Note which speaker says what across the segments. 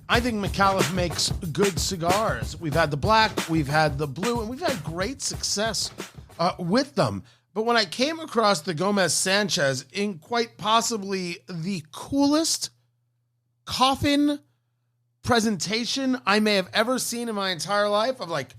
Speaker 1: I think Micallef makes good cigars. We've had the black, we've had the blue, and we've had great success with them. But when I came across the Gomez Sanchez in quite possibly the coolest coffin presentation I may have ever seen in my entire life, I'm like,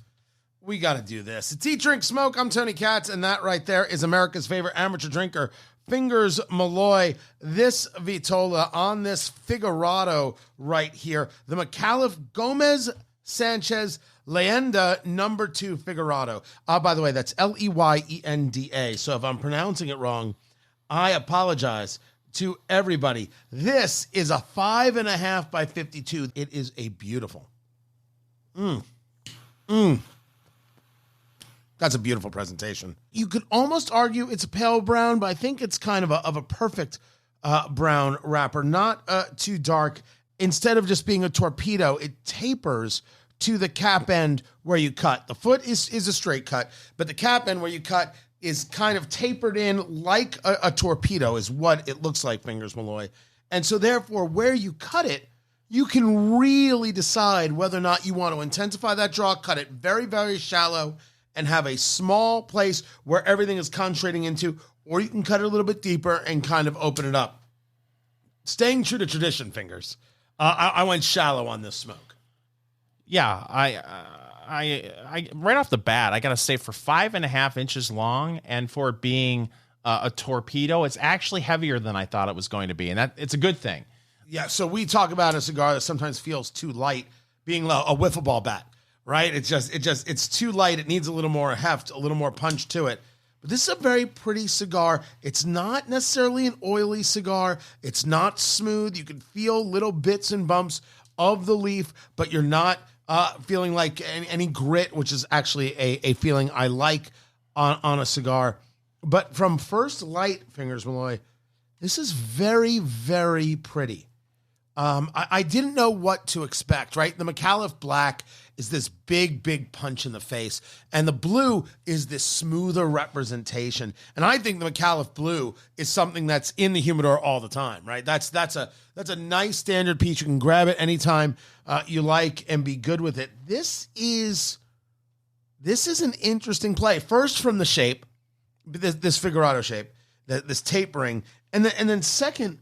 Speaker 1: we got to do this. It's Eat, Drink, Smoke. I'm Tony Katz, and that right there is America's favorite amateur drinker, Fingers Malloy. This Vitola on this Figurado right here, the Micallef Gomez Sanchez Leyenda No.2 Figurado. By the way, that's Leyenda. So if I'm pronouncing it wrong, I apologize to everybody. This is a 5.5 by 52. It is a beautiful. That's a beautiful presentation. You could almost argue it's a pale brown, but I think it's kind of a perfect brown wrapper, not too dark. Instead of just being a torpedo, it tapers to the cap end where you cut. The foot is a straight cut, but the cap end where you cut is kind of tapered in like a torpedo is what it looks like, Fingers Malloy. And so therefore, where you cut it, you can really decide whether or not you want to intensify that draw, cut it very, very shallow, and have a small place where everything is concentrating into, or you can cut it a little bit deeper and kind of open it up. Staying true to tradition, Fingers. I went shallow on this smoke.
Speaker 2: Yeah, I right off the bat, I got to say, for 5.5 inches long and for it being a torpedo, it's actually heavier than I thought it was going to be, and that it's a good thing.
Speaker 1: Yeah, so we talk about a cigar that sometimes feels too light, being a wiffle ball bat. Right? It's too light. It needs a little more heft, a little more punch to it. But this is a very pretty cigar. It's not necessarily an oily cigar. It's not smooth. You can feel little bits and bumps of the leaf, but you're not feeling like any grit, which is actually a feeling I like on a cigar. But from first light, Fingers Malloy, this is very, very pretty. I didn't know what to expect, right? The Micallef Black is this big, big punch in the face, and the blue is this smoother representation. And I think the Micallef Blue is something that's in the humidor all the time, right? That's a nice standard piece. You can grab it anytime you like and be good with it. This is an interesting play. First, from the shape, this Figurado shape, this tapering, and then second,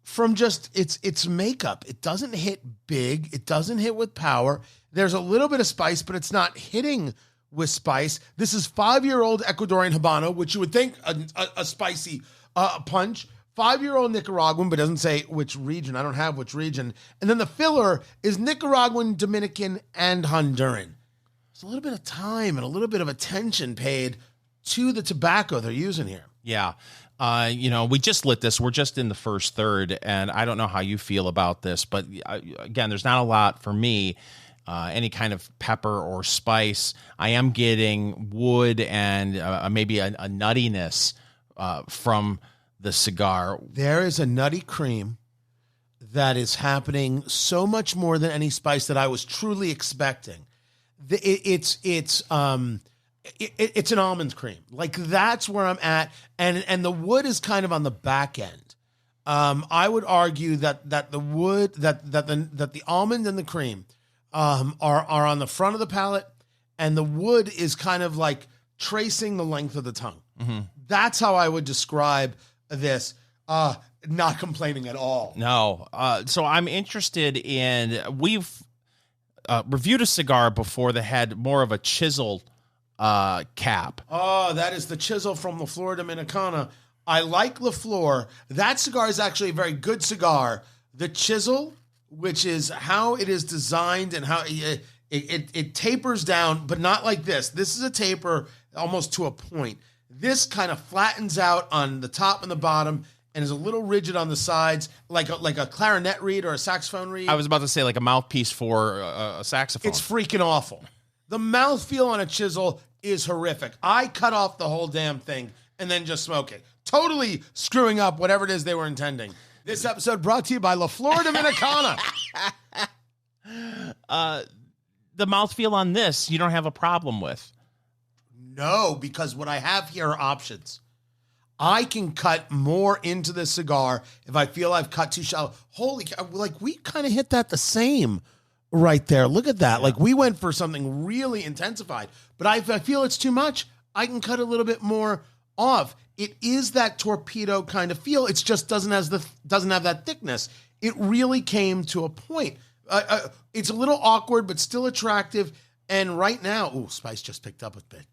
Speaker 1: from just its makeup. It doesn't hit big. It doesn't hit with power. There's a little bit of spice, but it's not hitting with spice. This is 5-year-old Ecuadorian Habano, which you would think a spicy punch. 5-year-old Nicaraguan, but doesn't say which region. I don't have which region. And then the filler is Nicaraguan, Dominican, and Honduran. There's a little bit of time and a little bit of attention paid to the tobacco they're using here.
Speaker 2: Yeah. We just lit this. We're just in the first third, and I don't know how you feel about this, but again, there's not a lot for me, any kind of pepper or spice. I am getting wood and maybe a nuttiness from the cigar. There
Speaker 1: is a nutty cream that is happening so much more than any spice that I was truly expecting. It's an almond cream. Like, that's where I'm at. And the wood is kind of on the back end. I would argue that the wood, that the almond and the cream are on the front of the palate, and the wood is kind of like tracing the length of the tongue. Mm-hmm. That's how I would describe this. Not complaining at all.
Speaker 2: No. So I'm interested in, we've reviewed a cigar before that had more of a chiseled cap.
Speaker 1: Oh, that is the chisel from La Flor Dominicana. I like La Flor. That cigar is actually a very good cigar. The chisel, which is how it is designed and how it tapers down, but not like this. This is a taper almost to a point. This kind of flattens out on the top and the bottom and is a little rigid on the sides, like a clarinet reed or a saxophone reed.
Speaker 2: I was about to say like a mouthpiece for a saxophone.
Speaker 1: It's freaking awful. The mouthfeel on a chisel is horrific. I cut off the whole damn thing and then just smoke it. Totally screwing up whatever it is they were intending. This episode brought to you by La Flor Dominicana.
Speaker 2: The mouthfeel on this, you don't have a problem with.
Speaker 1: No, because what I have here are options. I can cut more into this cigar if I feel I've cut too shallow. Holy cow, like we kind of hit that the same right there. Look at that. Yeah. Like we went for something really intensified, but if I feel it's too much, I can cut a little bit more off. It is that torpedo kind of feel. It just doesn't have that thickness. It really came to a point. It's a little awkward, but still attractive. And right now, spice just picked up a bit.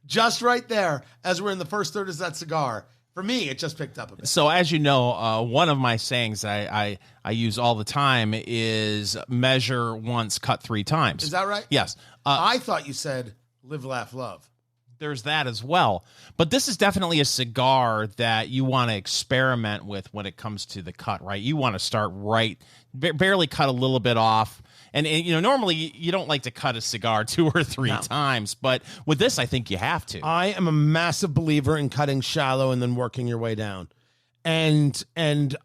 Speaker 1: Just right there, as we're in the first third of that cigar, for me, it just picked up a bit.
Speaker 2: So as you know, one of my sayings I use all the time is measure once, cut 3 times.
Speaker 1: Is that right?
Speaker 2: Yes.
Speaker 1: I thought you said live, laugh, love.
Speaker 2: There's that as well. But this is definitely a cigar that you want to experiment with when it comes to the cut, right? You want to start right, barely cut a little bit off. And normally you don't like to cut a cigar 2 or 3 times, but with this, I think you have to.
Speaker 1: I am a massive believer in cutting shallow and then working your way down. And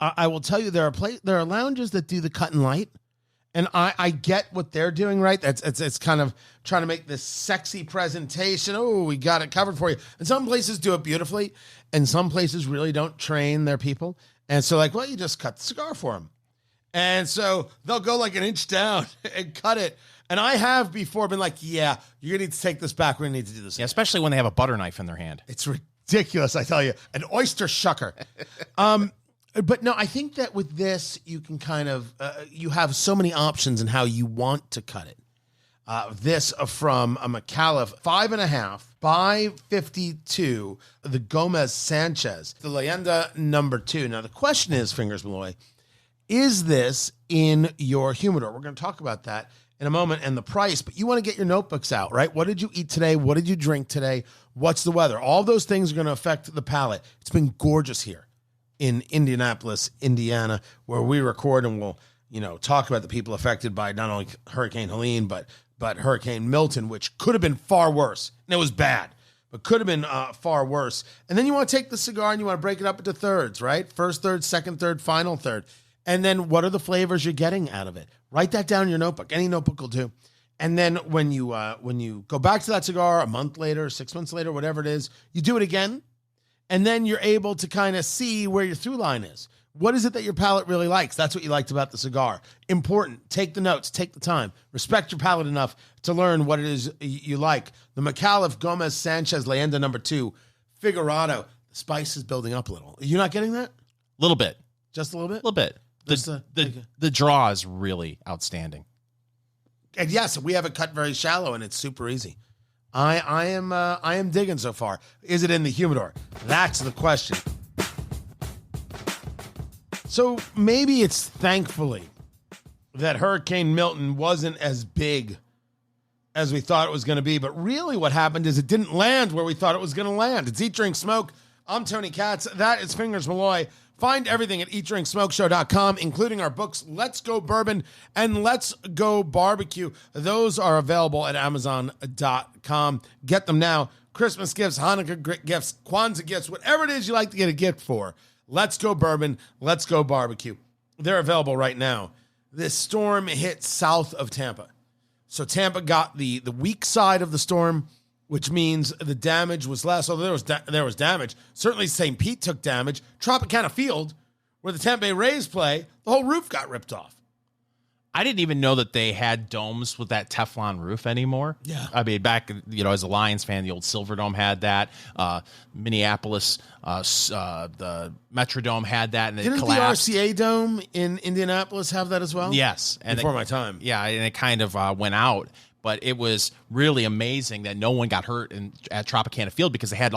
Speaker 1: I will tell you, there are lounges that do the cut and light, and I get what they're doing, right? It's kind of trying to make this sexy presentation. Oh, we got it covered for you. And some places do it beautifully, and some places really don't train their people. And so like, well, you just cut the cigar for them. And so they'll go like an inch down and cut it. And I have before been like, yeah, you're going to need to take this back. We're going to need to do this.
Speaker 2: Yeah, especially when they have a butter knife in their hand.
Speaker 1: It's ridiculous, I tell you. An oyster shucker. But no, I think that with this, you can kind of, you have so many options in how you want to cut it. This from a Micallef 5.5 by 52, the Gomez Sanchez, the Leyenda No.2. Now, the question is, Fingers Malloy, is this in your humidor? We're going to talk about that in a moment and the price, but you want to get your notebooks out, right? What did you eat today? What did you drink today? What's the weather? All those things are going to affect the palate. It's been gorgeous here in Indianapolis, Indiana, where we record, and we'll, talk about the people affected by not only Hurricane Helene, but Hurricane Milton, which could have been far worse. And it was bad, but could have been far worse. And then you want to take the cigar and you want to break it up into thirds, right? First third, second third, final third. And then what are the flavors you're getting out of it? Write that down in your notebook. Any notebook will do. And then when you go back to that cigar a month later, 6 months later, whatever it is, you do it again. And then you're able to kind of see where your through line is. What is it that your palate really likes? That's what you liked about the cigar. Important. Take the notes. Take the time. Respect your palate enough to learn what it is you like. The Micallef Gomez Sanchez Leyenda No.2 Figurado. The spice is building up a little. Are you not getting that?
Speaker 2: A little bit.
Speaker 1: Just a little bit?
Speaker 2: A little bit. The draw is really outstanding.
Speaker 1: And yes, we have it cut very shallow, and it's super easy. I am digging so far. Is it in the humidor? That's the question. So maybe it's thankfully that Hurricane Milton wasn't as big as we thought it was going to be. But really what happened is it didn't land where we thought it was going to land. It's Eat, Drink, Smoke. I'm Tony Katz. That is Fingers Malloy. Find everything at eatdrinksmokeshow.com, including our books, Let's Go Bourbon and Let's Go Barbecue. Those are available at amazon.com. Get them now. Christmas gifts, Hanukkah gifts, Kwanzaa gifts, whatever it is you like to get a gift for. Let's Go Bourbon, Let's Go Barbecue. They're available right now. This storm hit south of Tampa. So Tampa got the weak side of the storm, which means the damage was less. Although there was damage. Certainly St. Pete took damage. Tropicana Field, where the Tampa Bay Rays play, the whole roof got ripped off.
Speaker 2: I didn't even know that they had domes with that Teflon roof anymore.
Speaker 1: Yeah.
Speaker 2: I mean, back, as a Lions fan, the old Silverdome had that. Minneapolis, the Metrodome had that, and it collapsed.
Speaker 1: Didn't the RCA Dome in Indianapolis have that as well?
Speaker 2: Yes.
Speaker 1: And before my time.
Speaker 2: Yeah, and it kind of went out. But it was really amazing that no one got hurt at Tropicana Field because they had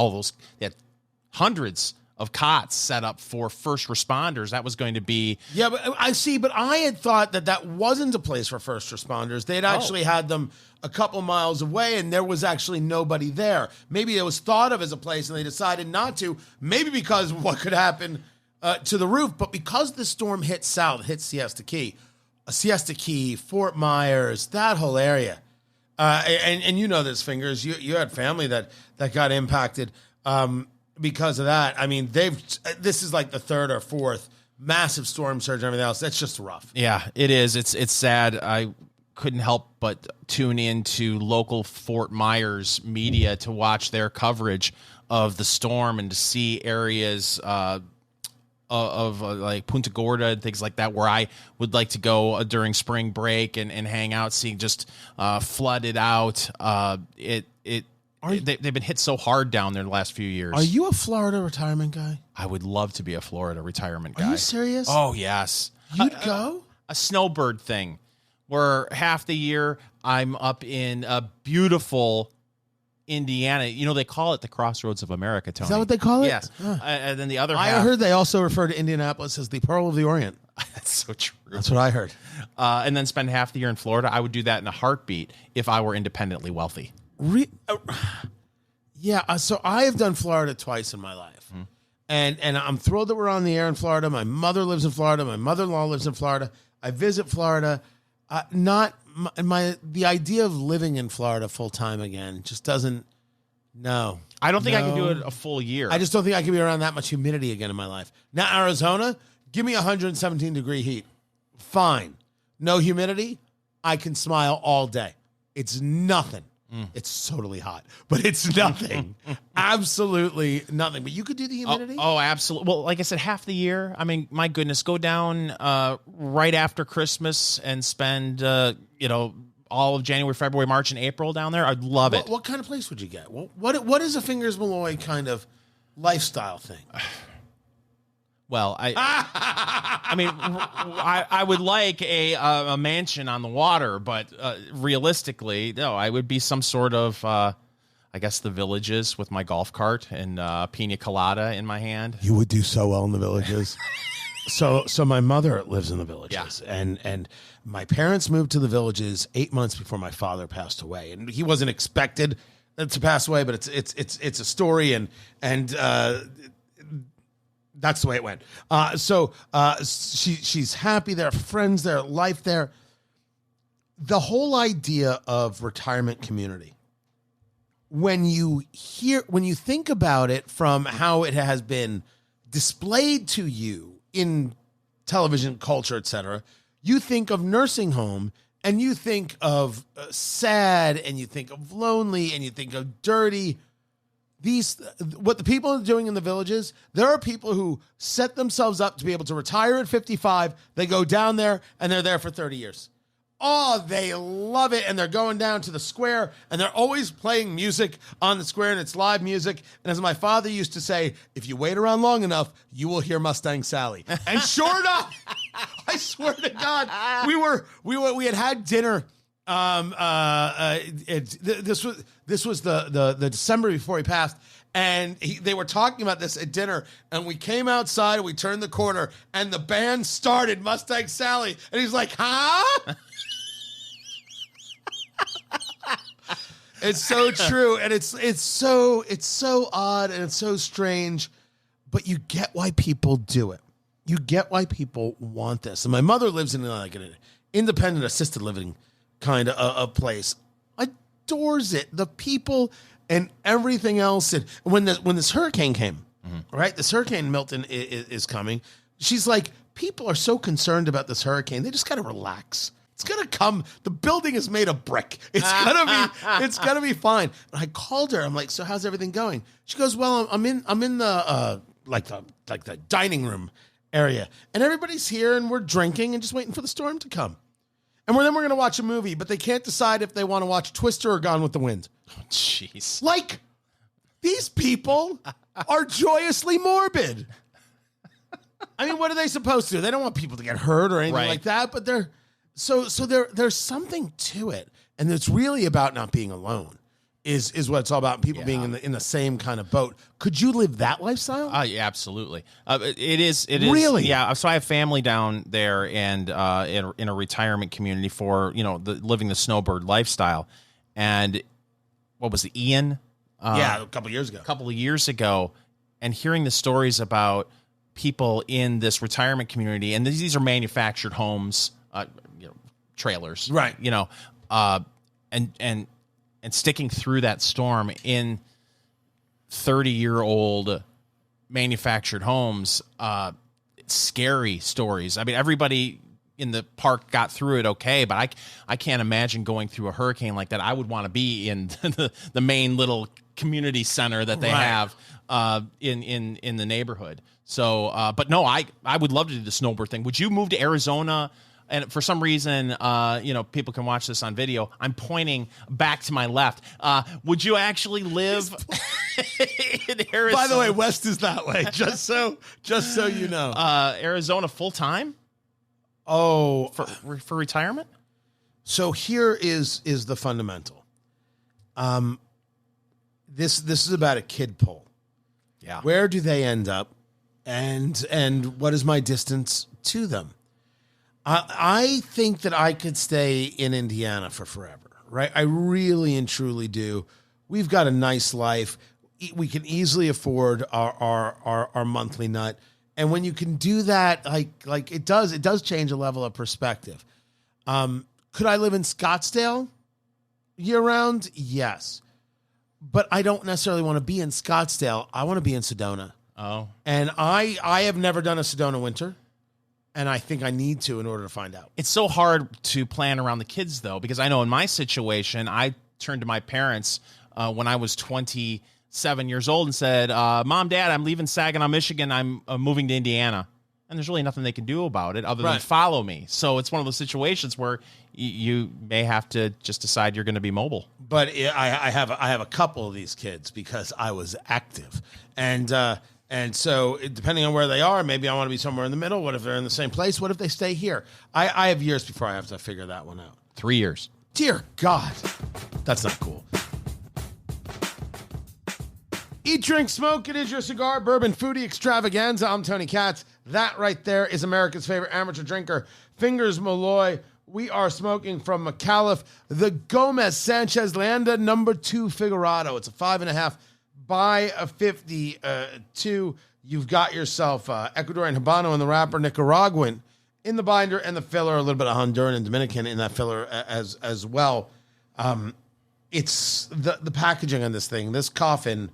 Speaker 2: hundreds of cots set up for first responders. That was going to be...
Speaker 1: Yeah, but I had thought that wasn't a place for first responders. They'd actually had them a couple miles away, and there was actually nobody there. Maybe it was thought of as a place, and they decided not to, maybe because of what could happen to the roof, but because the storm hit south, hit Siesta Key, Fort Myers, that whole area. And you know this, Fingers. You had family that got impacted because of that. I mean, this is like the third or fourth massive storm surge and everything else. That's just rough.
Speaker 2: Yeah, it is. It's sad. I couldn't help but tune into local Fort Myers media to watch their coverage of the storm and to see areas of like Punta Gorda and things like that, where I would like to go during spring break and hang out, seeing just flooded out. They've been hit so hard down there the last few years.
Speaker 1: Are you a Florida retirement guy?
Speaker 2: I would love to be a Florida retirement guy.
Speaker 1: Are you serious?
Speaker 2: Oh, yes.
Speaker 1: You'd go?
Speaker 2: A snowbird thing where half the year I'm up in a beautiful Indiana. You know, they call it the Crossroads of America, Tony.
Speaker 1: Is that what they call it?
Speaker 2: Yes. And then the other
Speaker 1: I
Speaker 2: half.
Speaker 1: heard they also refer to Indianapolis as the Pearl of the Orient.
Speaker 2: That's so true.
Speaker 1: That's what I heard.
Speaker 2: And then spend half the year in Florida. I would do that in a heartbeat if I were independently wealthy.
Speaker 1: So I have done Florida twice in my life. And I'm thrilled that we're on the air in Florida. My mother lives in Florida. My mother-in-law lives in Florida. I visit Florida. The idea of living in Florida full-time again just doesn't, no.
Speaker 2: I don't think I can do it a full year.
Speaker 1: I just don't think I can be around that much humidity again in my life. Now, Arizona, give me 117-degree heat. Fine. No humidity, I can smile all day. It's nothing. It's totally hot, but it's nothing. Absolutely nothing. But you could do the humidity?
Speaker 2: Oh, absolutely. Well, like I said, half the year. I mean, my goodness, go down right after Christmas and spend, all of January, February, March, and April down there. I'd love it.
Speaker 1: What kind of place would you get? What is a Fingers Malloy kind of lifestyle thing?
Speaker 2: Well, I mean, I would like a mansion on the water, but realistically, no, I would be some sort of, I guess, the Villages with my golf cart and pina colada in my hand.
Speaker 1: You would do so well in the Villages. So my mother lives in the Villages, and my parents moved to the Villages 8 months before my father passed away, and he wasn't expected to pass away, but it's a story, and that's the way it went. She's happy there, friends there, life there. The whole idea of retirement community, when you think about it from how it has been displayed to you in television culture, etc., you think of nursing home and you think of sad and you think of lonely and you think of dirty. What the people are doing in the Villages, there are people who set themselves up to be able to retire at 55. They go down there and they're there for 30 years. Oh, they love it. And they're going down to the square and they're always playing music on the square, and it's live music. And as my father used to say, if you wait around long enough, you will hear Mustang Sally. And sure enough, I swear to God, we had dinner. This was the December before he passed, and they were talking about this at dinner, and we came outside and we turned the corner and the band started Mustang Sally, and he's like, huh? It's so true, and it's so odd and it's so strange, but you get why people do it. You get why people want this. And my mother lives in like an independent assisted living kind of a place. Adores it. The people and everything else. And when this hurricane came, right? This hurricane Milton is coming. She's like, people are so concerned about this hurricane. They just got to relax. It's gonna come. The building is made of brick. It's gonna be fine. And I called her. I'm like, so how's everything going? She goes, well, I'm in the the dining room area, and everybody's here, and we're drinking and just waiting for the storm to come. And then we're going to watch a movie, but they can't decide if they want to watch Twister or Gone with the Wind.
Speaker 2: Oh, jeez.
Speaker 1: Like, these people are joyously morbid. I mean, what are they supposed to do? They don't want people to get hurt or anything like that, but there's something to it. And it's really about not being alone. Is what it's all about. People being in the same kind of boat. Could you live that lifestyle?
Speaker 2: Yeah, absolutely. It is
Speaker 1: really.
Speaker 2: Yeah. So I have family down there, and in a retirement community for living the snowbird lifestyle. And what was it, Ian?
Speaker 1: A couple of years ago.
Speaker 2: And hearing the stories about people in this retirement community, and these are manufactured homes, trailers,
Speaker 1: right?
Speaker 2: And sticking through that storm in 30-year-old manufactured homes, scary stories. I mean, everybody in the park got through it okay, but I can't imagine going through a hurricane like that. I would want to be in the main little community center that they
Speaker 1: Right.
Speaker 2: have in the neighborhood. So, but no, I would love to do the snowbird thing. Would you move to Arizona? And for some reason, people can watch this on video. I'm pointing back to my left. Would you actually live in Arizona?
Speaker 1: By the way, west is that way. Just so you know.
Speaker 2: Arizona full time?
Speaker 1: Oh,
Speaker 2: For retirement?
Speaker 1: so here is the fundamental. This is about a kid poll.
Speaker 2: Yeah.
Speaker 1: Where do they end up, and what is my distance to them? I think that I could stay in Indiana for forever, right? I really and truly do. We've got a nice life. We can easily afford our monthly nut, and when you can do that, like it does change a level of perspective. Could I live in Scottsdale year round? Yes, but I don't necessarily want to be in Scottsdale. I want to be in Sedona.
Speaker 2: Oh,
Speaker 1: And I have never done a Sedona winter, and I think I need to in order to find out.
Speaker 2: it's so hard to plan around the kids, though, because I know in my situation, I turned to my parents when I was 27 years old and said, Mom, Dad, I'm leaving Saginaw, Michigan. I'm moving to Indiana. And there's really nothing they can do about it other than
Speaker 1: Right.
Speaker 2: follow me. So it's one of those situations where you may have to just decide you're going to be mobile.
Speaker 1: But I have a couple of these kids because I was active, and so depending on where they are, maybe I want to be somewhere in the middle. What if they're in the same place? What if they stay here? I have years before I have to figure that one out.
Speaker 2: 3 years.
Speaker 1: Dear God, that's not cool. Eat, drink, smoke. It is your cigar, bourbon, foodie extravaganza. I'm Tony Katz. That right there is America's favorite amateur drinker, Fingers Malloy. We are smoking from Micallef, the Gomez Sanchez Leyenda No.2 Figurado. It's a 5.5 by a 52. You've got yourself Ecuadorian Habano in the wrapper, Nicaraguan in the binder, and the filler, a little bit of Honduran and Dominican in that filler as well. It's the packaging on this thing. This coffin,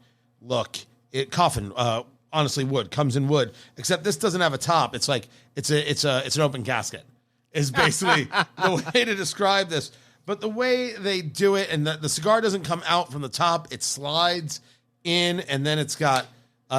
Speaker 1: honestly, wood comes in wood, except this doesn't have a top. It's like it's an open casket. Is basically the way to describe this. But the way they do it, and the cigar doesn't come out from the top, it slides in, and then it's got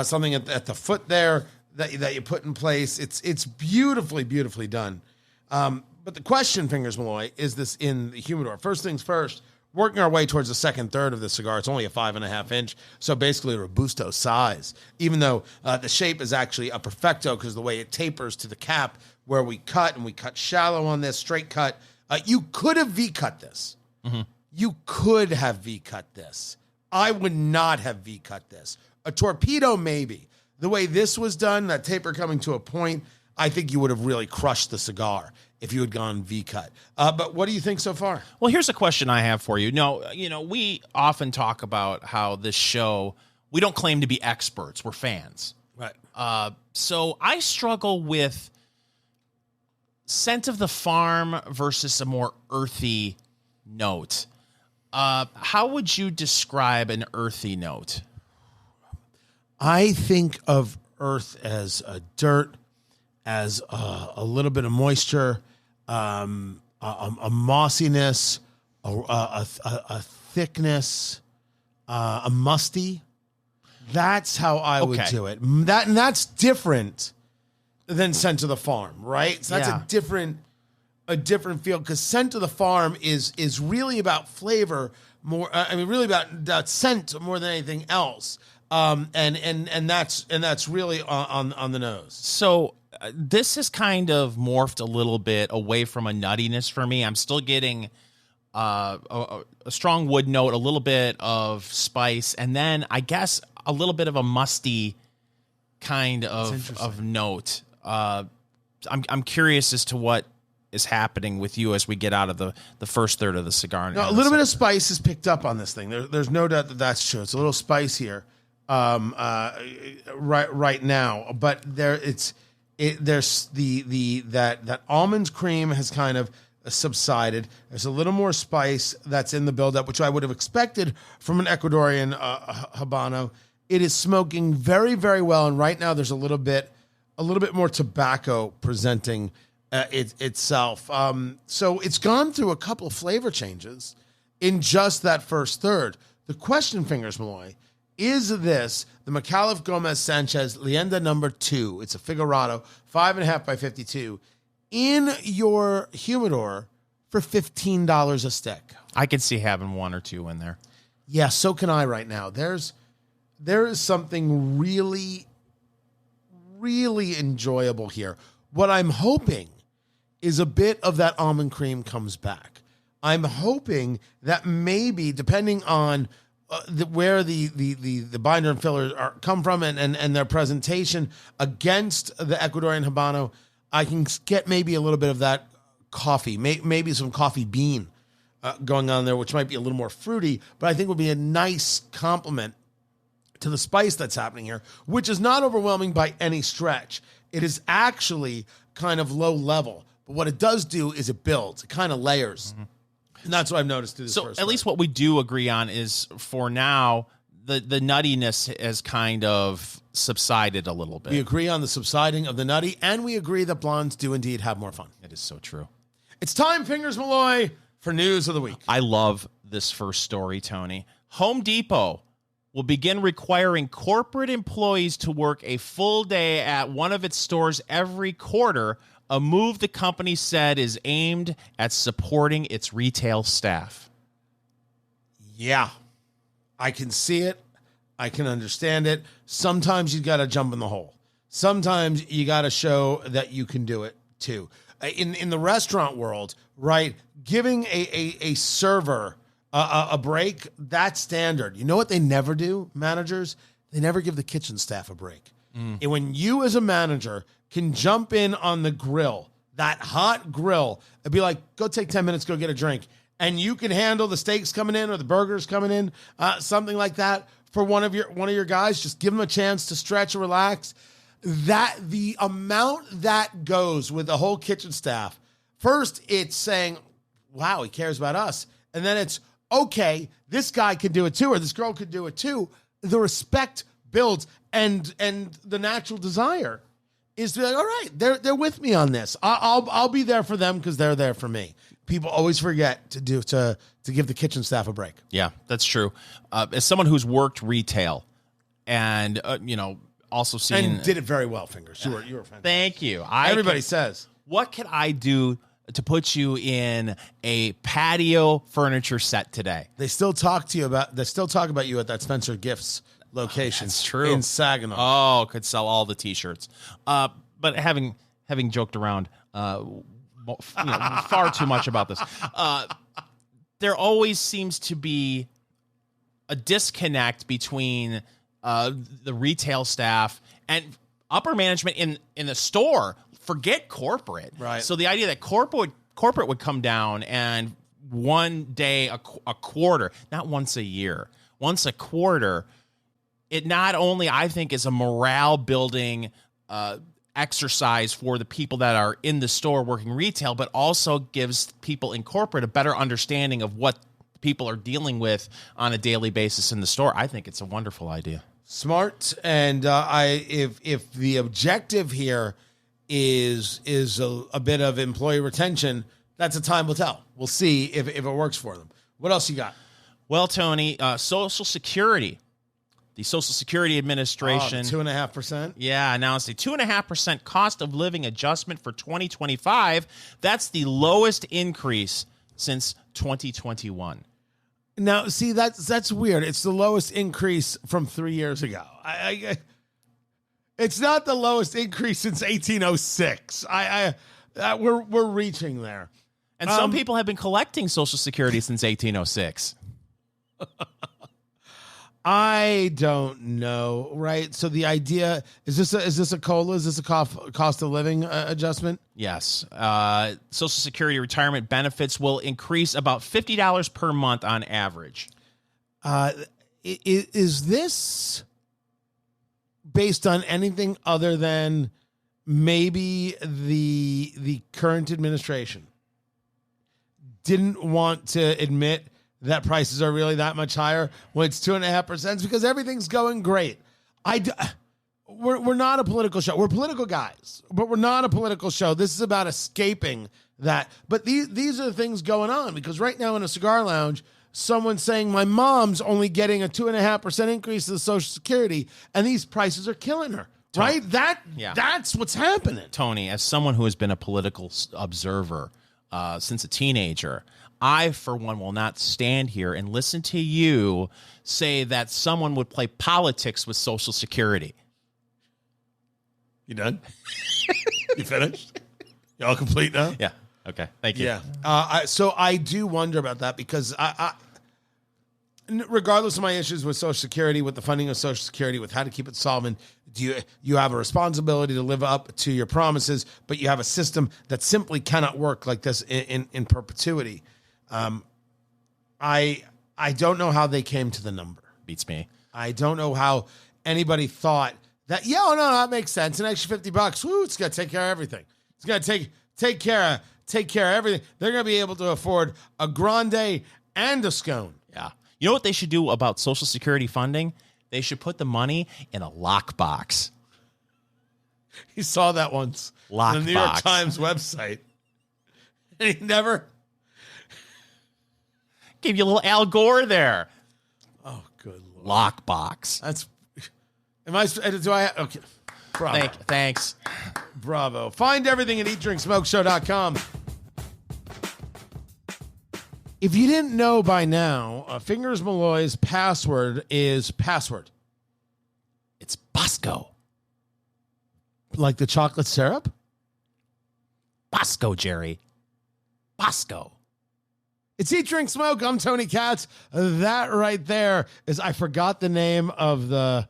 Speaker 1: something at the foot there that you put in place. It's beautifully, beautifully done. But the question, Fingers Malloy, is this in the humidor? First things first, working our way towards the second third of the cigar. It's only a 5.5 inch, so basically a Robusto size, even though the shape is actually a perfecto because the way it tapers to the cap where we cut, and we cut shallow on this, straight cut. You could have V-cut this. Mm-hmm. You could have V-cut this. I would not have V-cut this. A torpedo, maybe. The way this was done, that taper coming to a point, I think you would have really crushed the cigar if you had gone V-cut. But what do you think so far?
Speaker 2: Well, here's a question I have for you. No, we often talk about how this show, we don't claim to be experts. We're fans.
Speaker 1: Right.
Speaker 2: So I struggle with scent of the farm versus a more earthy note. How would you describe an earthy note?
Speaker 1: I think of earth as a dirt, as a little bit of moisture, a mossiness, a thickness, a musty. That's how I would do it. That's different than Scent of the Farm, right? So that's a different feel, because Scent of the Farm is really about flavor more. Really about scent more than anything else. And that's really on the nose.
Speaker 2: So this has kind of morphed a little bit away from a nuttiness for me. I'm still getting a strong wood note, a little bit of spice, and then I guess a little bit of a musty kind of note. I'm curious as to what is happening with you as we get out of the first third of the cigar.
Speaker 1: No, a little bit of spice is picked up on this thing. There's no doubt that's true. It's a little spice here, right now. But there's that almond cream has kind of subsided. There's a little more spice that's in the buildup, which I would have expected from an Ecuadorian Habano. It is smoking very, very well, and right now there's a little bit more tobacco presenting itself. So it's gone through a couple of flavor changes in just that first third. The question, Fingers Malloy, is this the Micallef Gomez Sanchez Leyenda No.2? It's a Figurado, 5.5 by 52, in your humidor for $15 a stick.
Speaker 2: I could see having one or two in there.
Speaker 1: Yeah, so can I right now. There is something really, really enjoyable here. What I'm hoping is a bit of that almond cream comes back. I'm hoping that maybe, depending on where the binder and filler come from and their presentation against the Ecuadorian Habano, I can get maybe a little bit of that coffee, maybe some coffee bean going on there, which might be a little more fruity, but I think would be a nice complement to the spice that's happening here, which is not overwhelming by any stretch. It is actually kind of low level, but what it does do is it builds, it kind of layers. Mm-hmm. And that's what I've noticed through this first
Speaker 2: at least what we do agree on is, for now, the nuttiness has kind of subsided a little bit.
Speaker 1: We agree on the subsiding of the nutty, and we agree that blondes do indeed have more fun.
Speaker 2: It is so true.
Speaker 1: It's time, Fingers Malloy, for news of the week.
Speaker 2: I love this first story, Tony. Home Depot will begin requiring corporate employees to work a full day at one of its stores every quarter, a move the company said is aimed at supporting its retail staff.
Speaker 1: Yeah, I can see it. I can understand it. Sometimes you got to jump in the hole. Sometimes you got to show that you can do it too. In the restaurant world, right, giving a server a break, that's standard. You know what they never do, managers? They never give the kitchen staff a break. And when you as a manager can jump in on the grill, that hot grill, and be like, go take 10 minutes, go get a drink, and you can handle the steaks coming in or the burgers coming in, something like that for one of your guys, just give them a chance to stretch and relax. That the amount that goes with the whole kitchen staff, first it's saying, wow, he cares about us. And then it's, okay, this guy can do it too, or this girl could do it too. The respect builds, and the natural desire is to be like, all right, they're with me on this. I'll be there for them because they're there for me. People always forget to give the kitchen staff a break.
Speaker 2: Yeah, that's true. As someone who's worked retail and also seen,
Speaker 1: and did it very well, Fingers. You were fantastic.
Speaker 2: Thank you.
Speaker 1: Everybody says,
Speaker 2: what can I do to put you in a patio furniture set today?
Speaker 1: They still talk about you at that Spencer Gifts location.
Speaker 2: That's true.
Speaker 1: In Saginaw.
Speaker 2: Oh, could sell all the T-shirts. But having joked around far too much about this, there always seems to be a disconnect between the retail staff and upper management in the store. Forget corporate.
Speaker 1: Right.
Speaker 2: So the idea that corporate would come down and one day a quarter, not once a year, once a quarter, it not only, I think, is a morale building exercise for the people that are in the store working retail, but also gives people in corporate a better understanding of what people are dealing with on a daily basis in the store. I think it's a wonderful idea.
Speaker 1: Smart. And if the objective here is a bit of employee retention, that's a time will tell. We'll see if it works for them. What else you got?
Speaker 2: Well, Tony, Social Security. The Social Security Administration.
Speaker 1: 2.5%?
Speaker 2: Yeah, announced a 2.5% cost of living adjustment for 2025. That's the lowest increase since 2021.
Speaker 1: Now, see, that's weird. It's the lowest increase from 3 years ago. It's not the lowest increase since 1806. We're reaching there.
Speaker 2: And some people have been collecting Social Security since 1806.
Speaker 1: I don't know, right? So the idea is this a COLA? Is this a cost of living adjustment?
Speaker 2: Yes. Social Security retirement benefits will increase about $50 per month on average.
Speaker 1: Is this based on anything other than maybe the current administration didn't want to admit that prices are really that much higher when it's 2.5%? Because everything's going great. We're not a political show. We're political guys, but we're not a political show. This is about escaping that. But these are the things going on, because right now in a cigar lounge, someone saying my mom's only getting a 2.5% increase in the Social Security, and these prices are killing her. Right? That's what's happening.
Speaker 2: Tony, as someone who has been a political observer since a teenager, I, for one, will not stand here and listen to you say that someone would play politics with Social Security.
Speaker 1: You done? You finished? You all complete now?
Speaker 2: Yeah. Okay. Thank you.
Speaker 1: Yeah. So I do wonder about that because regardless of my issues with Social Security, with the funding of Social Security, with how to keep it solvent, you have a responsibility to live up to your promises, but you have a system that simply cannot work like this in perpetuity. I don't know how they came to the number.
Speaker 2: Beats me.
Speaker 1: I don't know how anybody thought that. Yeah, oh, no, that makes sense. An extra $50. Woo, it's gonna take care of everything. It's gonna take care of everything. They're gonna be able to afford a grande and a scone.
Speaker 2: Yeah. You know what they should do about Social Security funding? They should put the money in a lockbox.
Speaker 1: He saw that once on the New York Times website. And he never
Speaker 2: gave you a little Al Gore there.
Speaker 1: Oh, good Lord.
Speaker 2: Lockbox.
Speaker 1: That's. Okay. Bravo.
Speaker 2: Thanks.
Speaker 1: Bravo. Find everything at eatdrinksmokeshow.com. If you didn't know by now, Fingers Malloy's password is password.
Speaker 2: It's Bosco.
Speaker 1: Like the chocolate syrup?
Speaker 2: Bosco, Jerry. Bosco.
Speaker 1: It's Eat, Drink, Smoke. I'm Tony Katz. That right there is, I forgot the name of the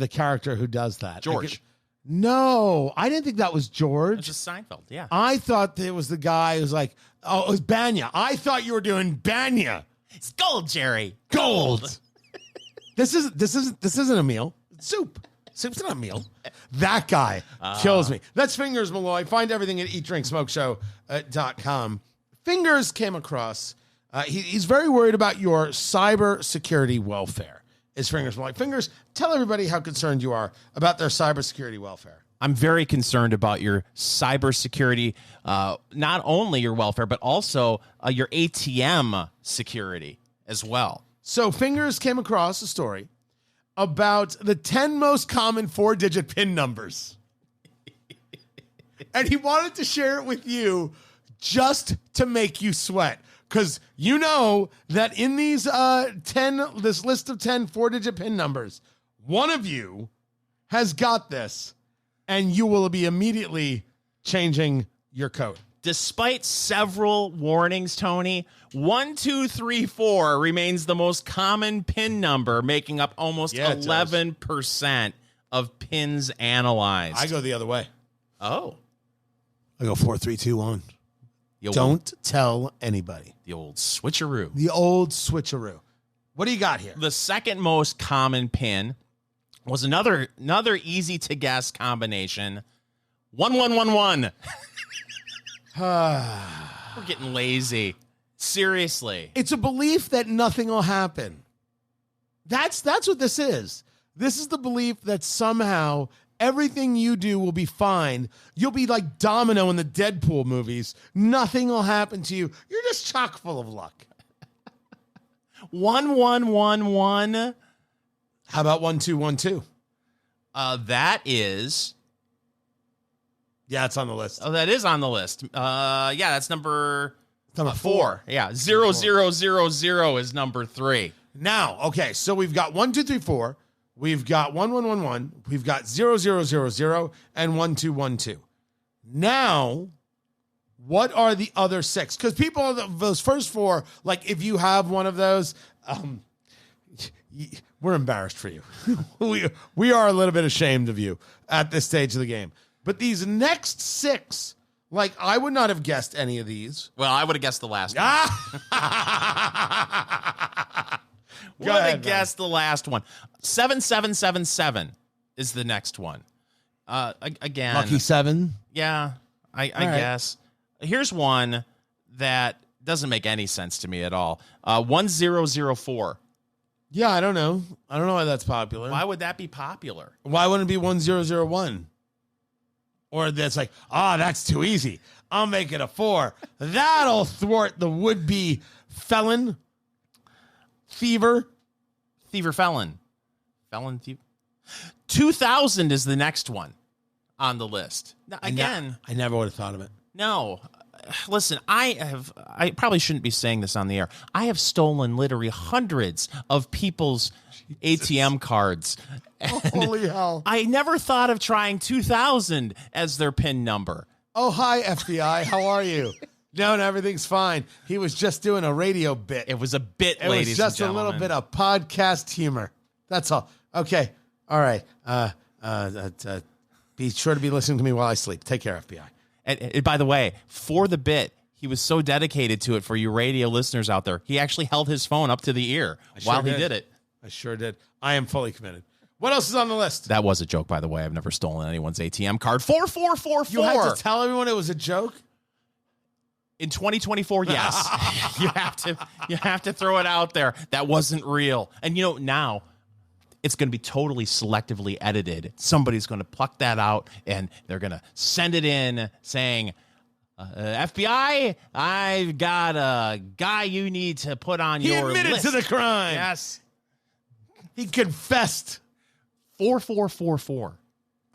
Speaker 1: character who does that.
Speaker 2: George.
Speaker 1: No, I didn't think that was George.
Speaker 2: It's just Seinfeld, yeah.
Speaker 1: I thought it was the guy who's like, oh, it was Banya. I thought you were doing Banya.
Speaker 2: It's gold, Jerry.
Speaker 1: Gold. This isn't a meal. It's soup. Soup's not a meal. That guy kills me. That's Fingers Malloy. Find everything at eatdrinksmokeshow.com. Fingers came across. He's very worried about your cybersecurity welfare. Is Fingers Malloy. Fingers, tell everybody how concerned you are about their cybersecurity welfare.
Speaker 2: I'm very concerned about your cybersecurity, not only your welfare, but also your ATM security as well.
Speaker 1: So Fingers came across a story about the 10 most common 4-digit PIN numbers. And he wanted to share it with you just to make you sweat. Because you know that in these this list of 10 4-digit PIN numbers, one of you has got this, and you will be immediately changing your code.
Speaker 2: Despite several warnings, Tony, 1234 remains the most common PIN number, making up almost 11% of PINs analyzed.
Speaker 1: I go the other way.
Speaker 2: Oh.
Speaker 1: I go 4-3-2-1. Don't tell anybody.
Speaker 2: The old switcheroo.
Speaker 1: The old switcheroo. What do you got here?
Speaker 2: The second most common PIN was another easy to guess combination. 1111. We're getting lazy. Seriously.
Speaker 1: It's a belief that nothing will happen. That's what this is. This is the belief that somehow everything you do will be fine. You'll be like Domino in the Deadpool movies. Nothing will happen to you. You're just chock full of luck.
Speaker 2: 1111.
Speaker 1: How about 1212?
Speaker 2: That is.
Speaker 1: Yeah, it's on the list.
Speaker 2: Oh, that is on the list. Yeah, that's number
Speaker 1: 4.
Speaker 2: Yeah, 0000 is number 3.
Speaker 1: Now, okay, so we've got 1, 2, 3, 4. We've got 1111. We've got 0000 and 1212. Now, what are the other 6? Because people, those first 4, like if you have one of those, we're embarrassed for you. we are a little bit ashamed of you at this stage of the game. But these next 6, like I would not have guessed any of these.
Speaker 2: Well, I would have guessed the last one. Would have guessed the last one. 7777 is the next one. Again,
Speaker 1: Lucky 7.
Speaker 2: Yeah, I guess. Here's one that doesn't make any sense to me at all. 1004.
Speaker 1: Yeah, I don't know. I don't know why that's popular.
Speaker 2: Why would that be popular?
Speaker 1: Why wouldn't it be 1001? Or that's like, that's too easy. I'll make it a 4. That'll thwart the would-be felon. Thiever.
Speaker 2: Thiever felon. Felon thiever. 2000 is the next one on the list. Now, again,
Speaker 1: I never would have thought of it.
Speaker 2: No. Listen, I probably shouldn't be saying this on the air. I have stolen literally hundreds of people's ATM cards.
Speaker 1: Holy hell.
Speaker 2: I never thought of trying 2000 as their PIN number.
Speaker 1: Oh, hi, FBI. How are you? No, everything's fine. He was just doing a radio bit.
Speaker 2: It was a bit,
Speaker 1: It
Speaker 2: ladies
Speaker 1: was just
Speaker 2: and
Speaker 1: a little
Speaker 2: gentlemen.
Speaker 1: bit of podcast humor. That's all. Okay. All right. Be sure to be listening to me while I sleep. Take care, FBI.
Speaker 2: And by the way, for the bit, he was so dedicated to it for you radio listeners out there. He actually held his phone up to the ear while he did it.
Speaker 1: I sure did. I am fully committed. What else is on the list?
Speaker 2: That was a joke, by the way. I've never stolen anyone's ATM card. 4444.
Speaker 1: You had to tell everyone it was a joke?
Speaker 2: In 2024, yes. you have to throw it out there. That wasn't real. And now it's going to be totally selectively edited. Somebody's going to pluck that out and they're going to send it in saying, FBI, I've got a guy you need to put on your list.
Speaker 1: He admitted to the crime.
Speaker 2: Yes.
Speaker 1: He confessed.
Speaker 2: 4444.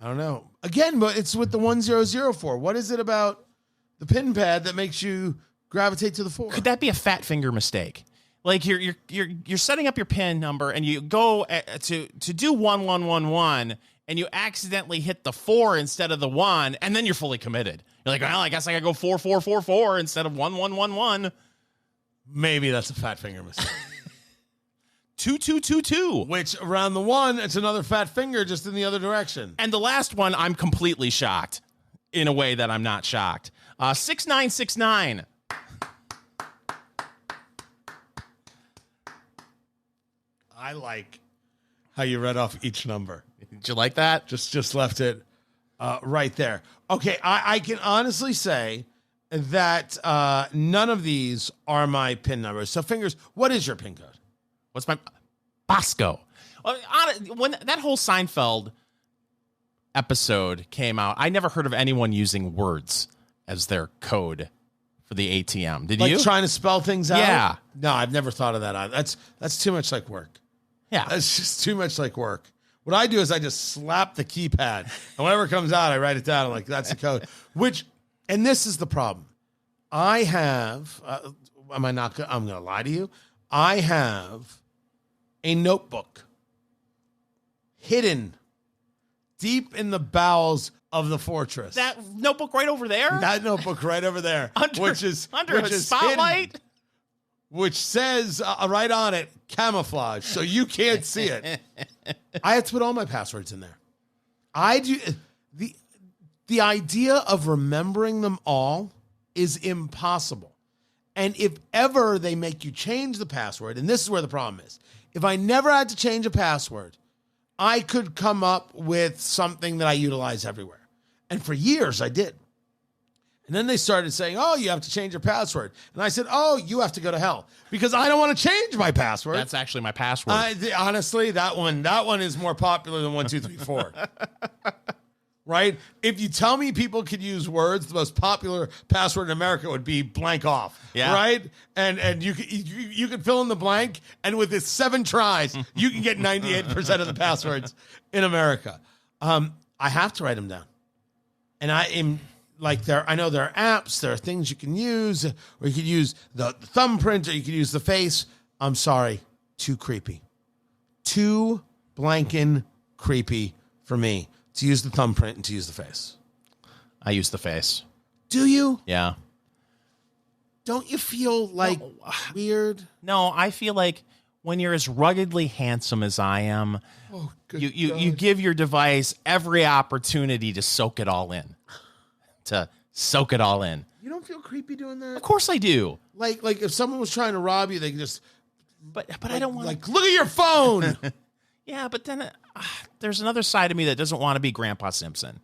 Speaker 1: I don't know. Again, but it's with the 1004. What is it about the pin pad that makes you gravitate to the 4?
Speaker 2: Could that be a fat finger mistake? Like you're setting up your PIN number and you go to do 1111 and you accidentally hit the 4 instead of the 1 and then you're fully committed. You're like, well, I guess I gotta go 4444 instead of 1111.
Speaker 1: Maybe that's a fat finger mistake.
Speaker 2: 2222.
Speaker 1: Which around the 1, it's another fat finger just in the other direction.
Speaker 2: And the last one, I'm completely shocked in a way that I'm not shocked. 6969.
Speaker 1: I like how you read off each number.
Speaker 2: Did you like that?
Speaker 1: Just left it right there. Okay, I can honestly say that none of these are my PIN numbers. So, Fingers, what is your PIN code?
Speaker 2: What's my Bosco? When that whole Seinfeld episode came out, I never heard of anyone using words as their code for the ATM. Did you?
Speaker 1: Like trying to spell things out?
Speaker 2: Yeah.
Speaker 1: No, I've never thought of that either. That's too much like work.
Speaker 2: Yeah.
Speaker 1: That's just too much like work. What I do is I just slap the keypad, and whatever comes out, I write it down. I'm like, that's the code. And this is the problem. I have, I'm going to lie to you. I have a notebook hidden deep in the bowels of the fortress.
Speaker 2: That notebook right over there?
Speaker 1: That notebook right over there.
Speaker 2: Under a spotlight?
Speaker 1: Hidden, which says right on it, camouflage, so you can't see it. I have to put all my passwords in there. I do. The idea of remembering them all is impossible. And if ever they make you change the password, and this is where the problem is, if I never had to change a password, I could come up with something that I utilize everywhere. And for years, I did. And then they started saying, oh, you have to change your password. And I said, oh, you have to go to hell because I don't want to change my password.
Speaker 2: That's actually my password.
Speaker 1: Honestly, that one is more popular than 1, 2, 3, 4. Right? If you tell me people could use words, the most popular password in America would be blank off.
Speaker 2: Yeah.
Speaker 1: Right? And you could fill in the blank, and with this 7 tries, you can get 98% of the passwords in America. I have to write them down. And I know there are apps, there are things you can use, or you could use the thumbprint, or you could use the face. I'm sorry, too creepy. Too blanking creepy for me to use the thumbprint and to use the face.
Speaker 2: I use the face.
Speaker 1: Do you?
Speaker 2: Yeah.
Speaker 1: Don't you feel like weird?
Speaker 2: No, I feel like when you're as ruggedly handsome as I am, you give your device every opportunity to soak it all in. To soak it all in.
Speaker 1: You don't feel creepy doing that?
Speaker 2: Of course I do.
Speaker 1: Like if someone was trying to rob you, they could just
Speaker 2: But I don't want
Speaker 1: look at your phone.
Speaker 2: Yeah, but then there's another side of me that doesn't want to be Grandpa Simpson.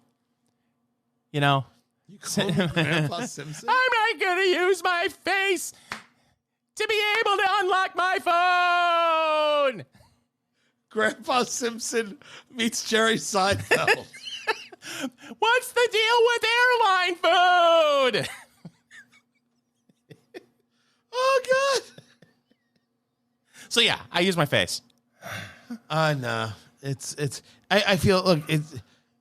Speaker 2: You know?
Speaker 1: You call him Grandpa Simpson?
Speaker 2: I'm not going to use my face to be able to unlock my phone.
Speaker 1: Grandpa Simpson meets Jerry Seinfeld.
Speaker 2: What's the deal with airline food?
Speaker 1: Oh, God.
Speaker 2: So yeah, I use my face.
Speaker 1: No, I feel, look,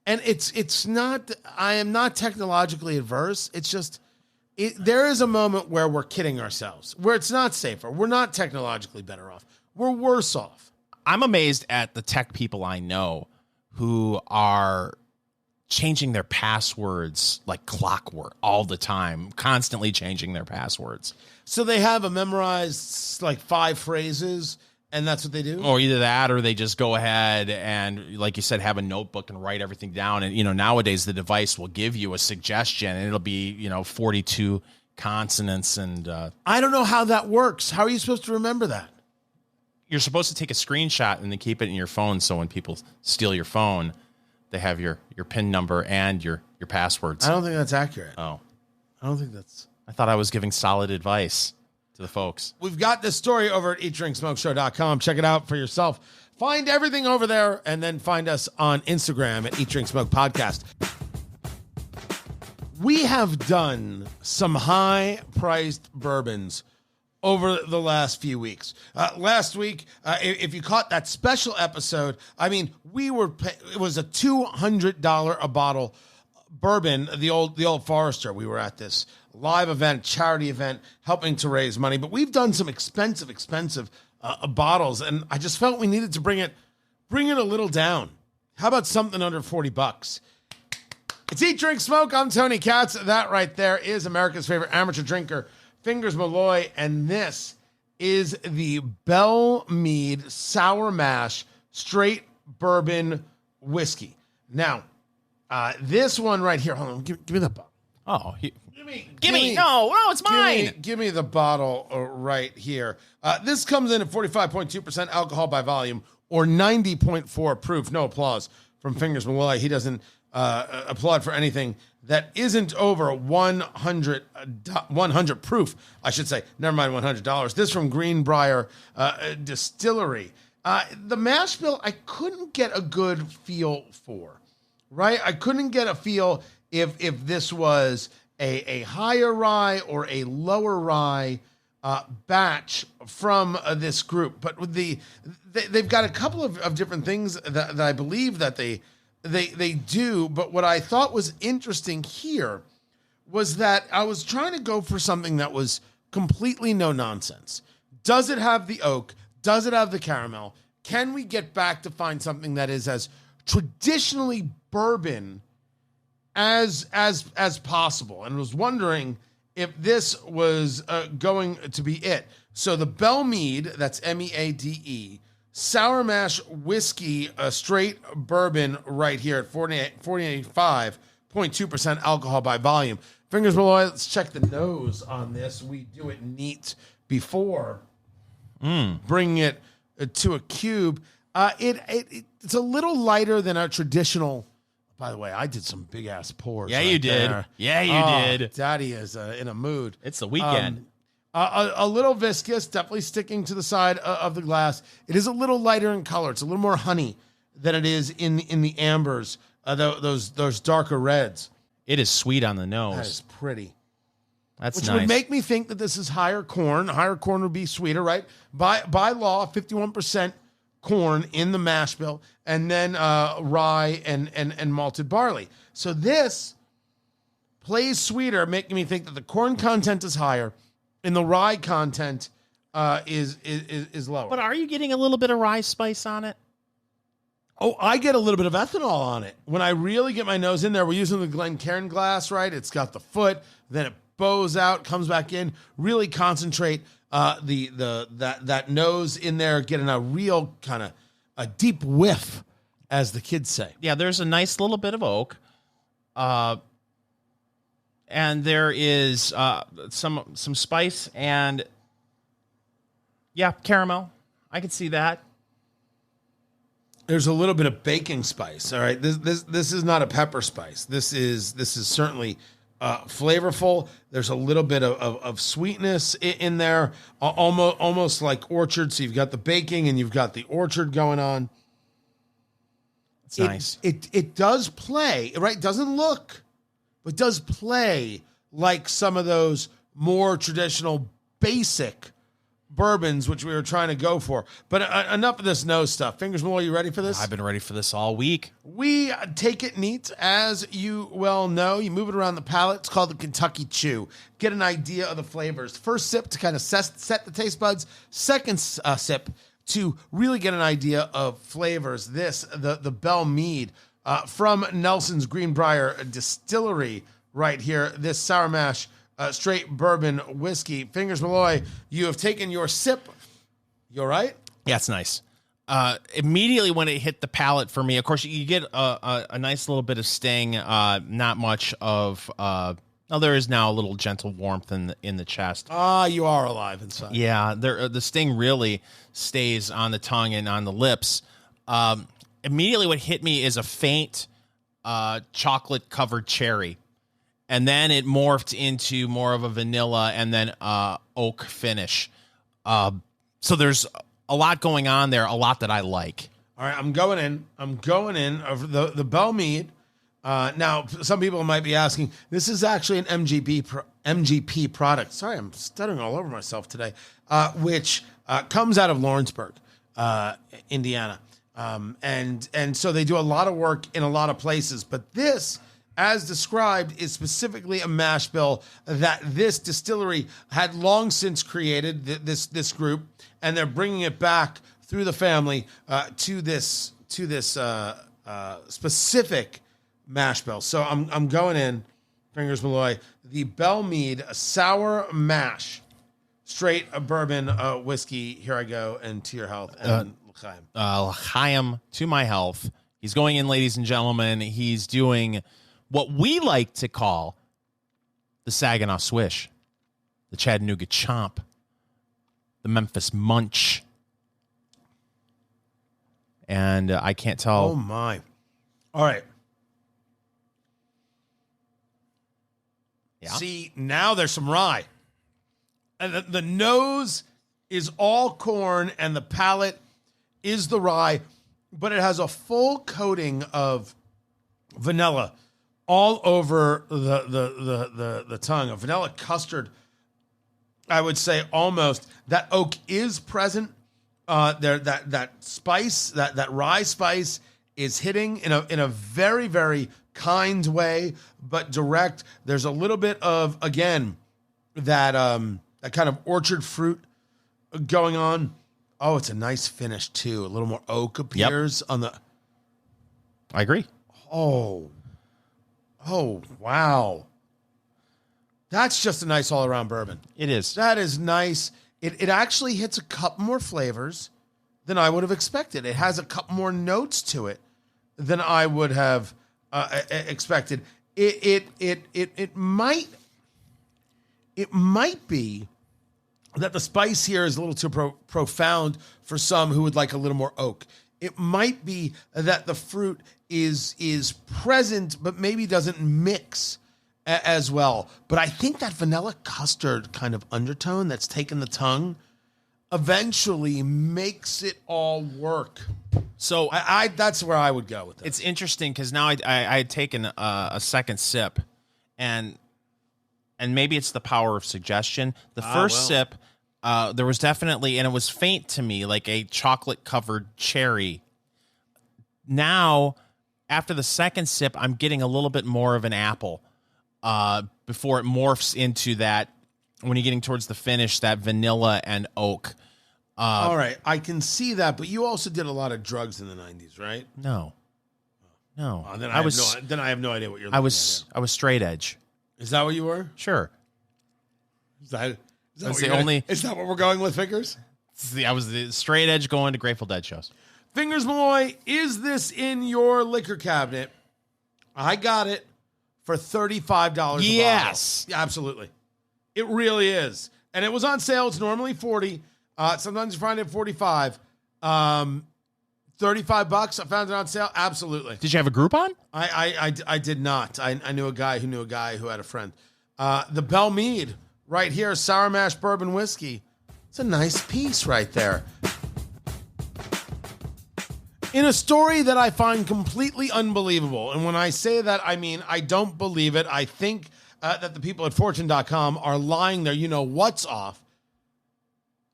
Speaker 1: it's not, I am not technologically adverse. It's just, there is a moment where we're kidding ourselves, where it's not safer. We're not technologically better off. We're worse off.
Speaker 2: I'm amazed at the tech people I know who are changing their passwords like clockwork all the time, constantly changing their passwords.
Speaker 1: So they have a memorized like 5 phrases, and that's what they do?
Speaker 2: Or either that, or they just go ahead and, like you said, have a notebook and write everything down. And, nowadays the device will give you a suggestion, and it'll be, 42 consonants. And
Speaker 1: I don't know how that works. How are you supposed to remember that?
Speaker 2: You're supposed to take a screenshot and then keep it in your phone, so when people steal your phone, they have your PIN number and your passwords.
Speaker 1: I don't think that's accurate.
Speaker 2: Oh.
Speaker 1: I don't think that's...
Speaker 2: I thought I was giving solid advice to the folks.
Speaker 1: We've got this story over at eatdrinksmokeshow.com. Check it out for yourself. Find everything over there, and then find us on Instagram at Eat Drink Smoke Podcast. We have done some high-priced bourbons over the last few weeks. Last week, if you caught that special episode, it was a $200 a bottle bourbon, the old Forester. We were at this live event, charity event, helping to raise money, but we've done some expensive bottles, and I just felt we needed to bring it a little down. How about something under $40? It's Eat, Drink, Smoke. I'm Tony Katz. That right there is America's favorite amateur drinker, Fingers Malloy, and this is the Belle Meade Sour Mash Straight Bourbon Whiskey. Now, this one right here, hold on, give me that bottle.
Speaker 2: Oh, give me. No, it's mine.
Speaker 1: Give me the bottle right here. This comes in at 45.2% alcohol by volume or 90.4 proof. No applause from Fingers Malloy. He doesn't applaud for anything that isn't over 100 proof, I should say. Never mind $100. This from Green Brier Distillery. The mash bill, I couldn't get a good feel for, right? I couldn't get a feel if this was a higher rye or a lower rye batch from this group. But with they've got a couple of different things that I believe that they do. But what I thought was interesting here was that I was trying to go for something that was completely no nonsense. Does it have the oak? Does it have the caramel? Can we get back to find something that is as traditionally bourbon as possible? And I was wondering if this was going to be it. So the Belle Meade, that's Meade, Sour Mash Whiskey, straight bourbon right here at 45.2% alcohol by volume. Fingers Malloy, let's check the nose on this. We do it neat before bringing it to a cube. It's a little lighter than our traditional. By the way, I did some big ass pours.
Speaker 2: Yeah,
Speaker 1: right
Speaker 2: you did.
Speaker 1: there.
Speaker 2: Yeah, you did.
Speaker 1: Daddy is in a mood.
Speaker 2: It's the weekend.
Speaker 1: A little viscous, definitely sticking to the side of the glass. It is a little lighter in color. It's a little more honey than it is in the ambers, those darker reds.
Speaker 2: It is sweet on the nose.
Speaker 1: That is pretty.
Speaker 2: That's
Speaker 1: Which
Speaker 2: nice.
Speaker 1: would make me think that this is higher corn. Higher corn would be sweeter, right? By law, 51% corn in the mash bill, and then rye and malted barley. So this plays sweeter, making me think that the corn content is higher and the rye content is lower.
Speaker 2: But are you getting a little bit of rye spice on it?
Speaker 1: Oh, I get a little bit of ethanol on it. When I really get my nose in there, we're using the Glencairn glass, right? It's got the foot, then it bows out, comes back in. Really concentrate that nose in there, getting a real kind of a deep whiff, as the kids say.
Speaker 2: Yeah, there's a nice little bit of oak, and there is some spice and caramel. I could see that.
Speaker 1: There's a little bit of baking spice. All right, this is not a pepper spice. This is certainly flavorful. There's a little bit of sweetness in there, almost like orchard. So you've got the baking and you've got the orchard going on.
Speaker 2: It's nice.
Speaker 1: It does play, right? It doesn't look, but does play like some of those more traditional basic bourbons, which we were trying to go for. But enough of this nose stuff. Fingers Malloy, you ready for this?
Speaker 2: I've been ready for this all week.
Speaker 1: We take it neat, as you well know. You move it around the palate. It's called the Kentucky Chew. Get an idea of the flavors. First sip to kind of set the taste buds. Second sip to really get an idea of flavors. The Belle Meade from Nelson's Green Brier Distillery right here. This sour mash straight bourbon whiskey. Fingers Malloy, you have taken your sip. You all right? Yeah,
Speaker 2: it's nice. Immediately when it hit the palate for me, of course, you get a nice little bit of sting, not much of... there is now a little gentle warmth in the chest.
Speaker 1: You are alive inside.
Speaker 2: Yeah, the sting really stays on the tongue and on the lips. Immediately what hit me is a faint chocolate-covered cherry. And then it morphed into more of a vanilla and then oak finish. So there's a lot going on there, a lot that I like.
Speaker 1: All right, I'm going in of the Belle Meade. Now, some people might be asking, this is actually an MGP product. Sorry, I'm stuttering all over myself today, which comes out of Lawrenceburg, Indiana. And so they do a lot of work in a lot of places. But this, as described, is specifically a mash bill that this distillery had long since created, this group, and they're bringing it back through the family to this specific mash bill. So I'm going in, Fingers Malloy, the Belle Meade sour mash, straight bourbon whiskey. Here I go, and to your health, and l'chaim.
Speaker 2: L'chaim, to my health. He's going in, ladies and gentlemen. He's doing what we like to call the Saginaw Swish, the Chattanooga Chomp, the Memphis Munch. And I can't tell.
Speaker 1: Oh, my. All right.
Speaker 2: Yeah.
Speaker 1: See, now there's some rye. And the nose is all corn, and the palate is the rye, but it has a full coating of vanilla all over the tongue. A vanilla custard, I would say, almost. That oak is present. That spice, that rye spice, is hitting in a very, very kind way, but direct. There's a little bit of, again, that kind of orchard fruit going on. Oh, it's a nice finish too. A little more oak appears on the.
Speaker 2: I agree.
Speaker 1: Oh, wow. That's just a nice all-around bourbon.
Speaker 2: It is.
Speaker 1: That is nice. It actually hits a couple more flavors than I would have expected. It has a couple more notes to it than I would have expected. It might be that the spice here is a little too profound for some who would like a little more oak. It might be that the fruit is present, but maybe doesn't mix as well. But I think that vanilla custard kind of undertone that's taken the tongue eventually makes it all work. So I that's where I would go with this.
Speaker 2: It's interesting because now I had taken a second sip, and maybe it's the power of suggestion. The first sip, there was definitely, and it was faint to me, like a chocolate-covered cherry. Now, after the second sip, I'm getting a little bit more of an apple before it morphs into that, when you're getting towards the finish, that vanilla and oak.
Speaker 1: All right, I can see that, but you also did a lot of drugs in the 90s, right?
Speaker 2: No.
Speaker 1: Then I have no idea what you're looking at.
Speaker 2: I was straight edge.
Speaker 1: Is that what you were?
Speaker 2: Sure.
Speaker 1: Is that what we're going with, Fingers?
Speaker 2: I was the straight edge going to Grateful Dead shows.
Speaker 1: Fingers Malloy, is this in your liquor cabinet? I got it for $35
Speaker 2: Yes.
Speaker 1: a bottle. Absolutely. It really is. And it was on sale. It's normally $40. Sometimes you find it at $45. $35. I found it on sale. Absolutely.
Speaker 2: Did you have a Groupon?
Speaker 1: I did not. I knew a guy who knew a guy who had a friend. The Belle Meade right here, sour mash bourbon whiskey. It's a nice piece right there. In a story that I find completely unbelievable. And when I say that, I mean, I don't believe it. I think that the people at Fortune.com are lying their you-know-what's off.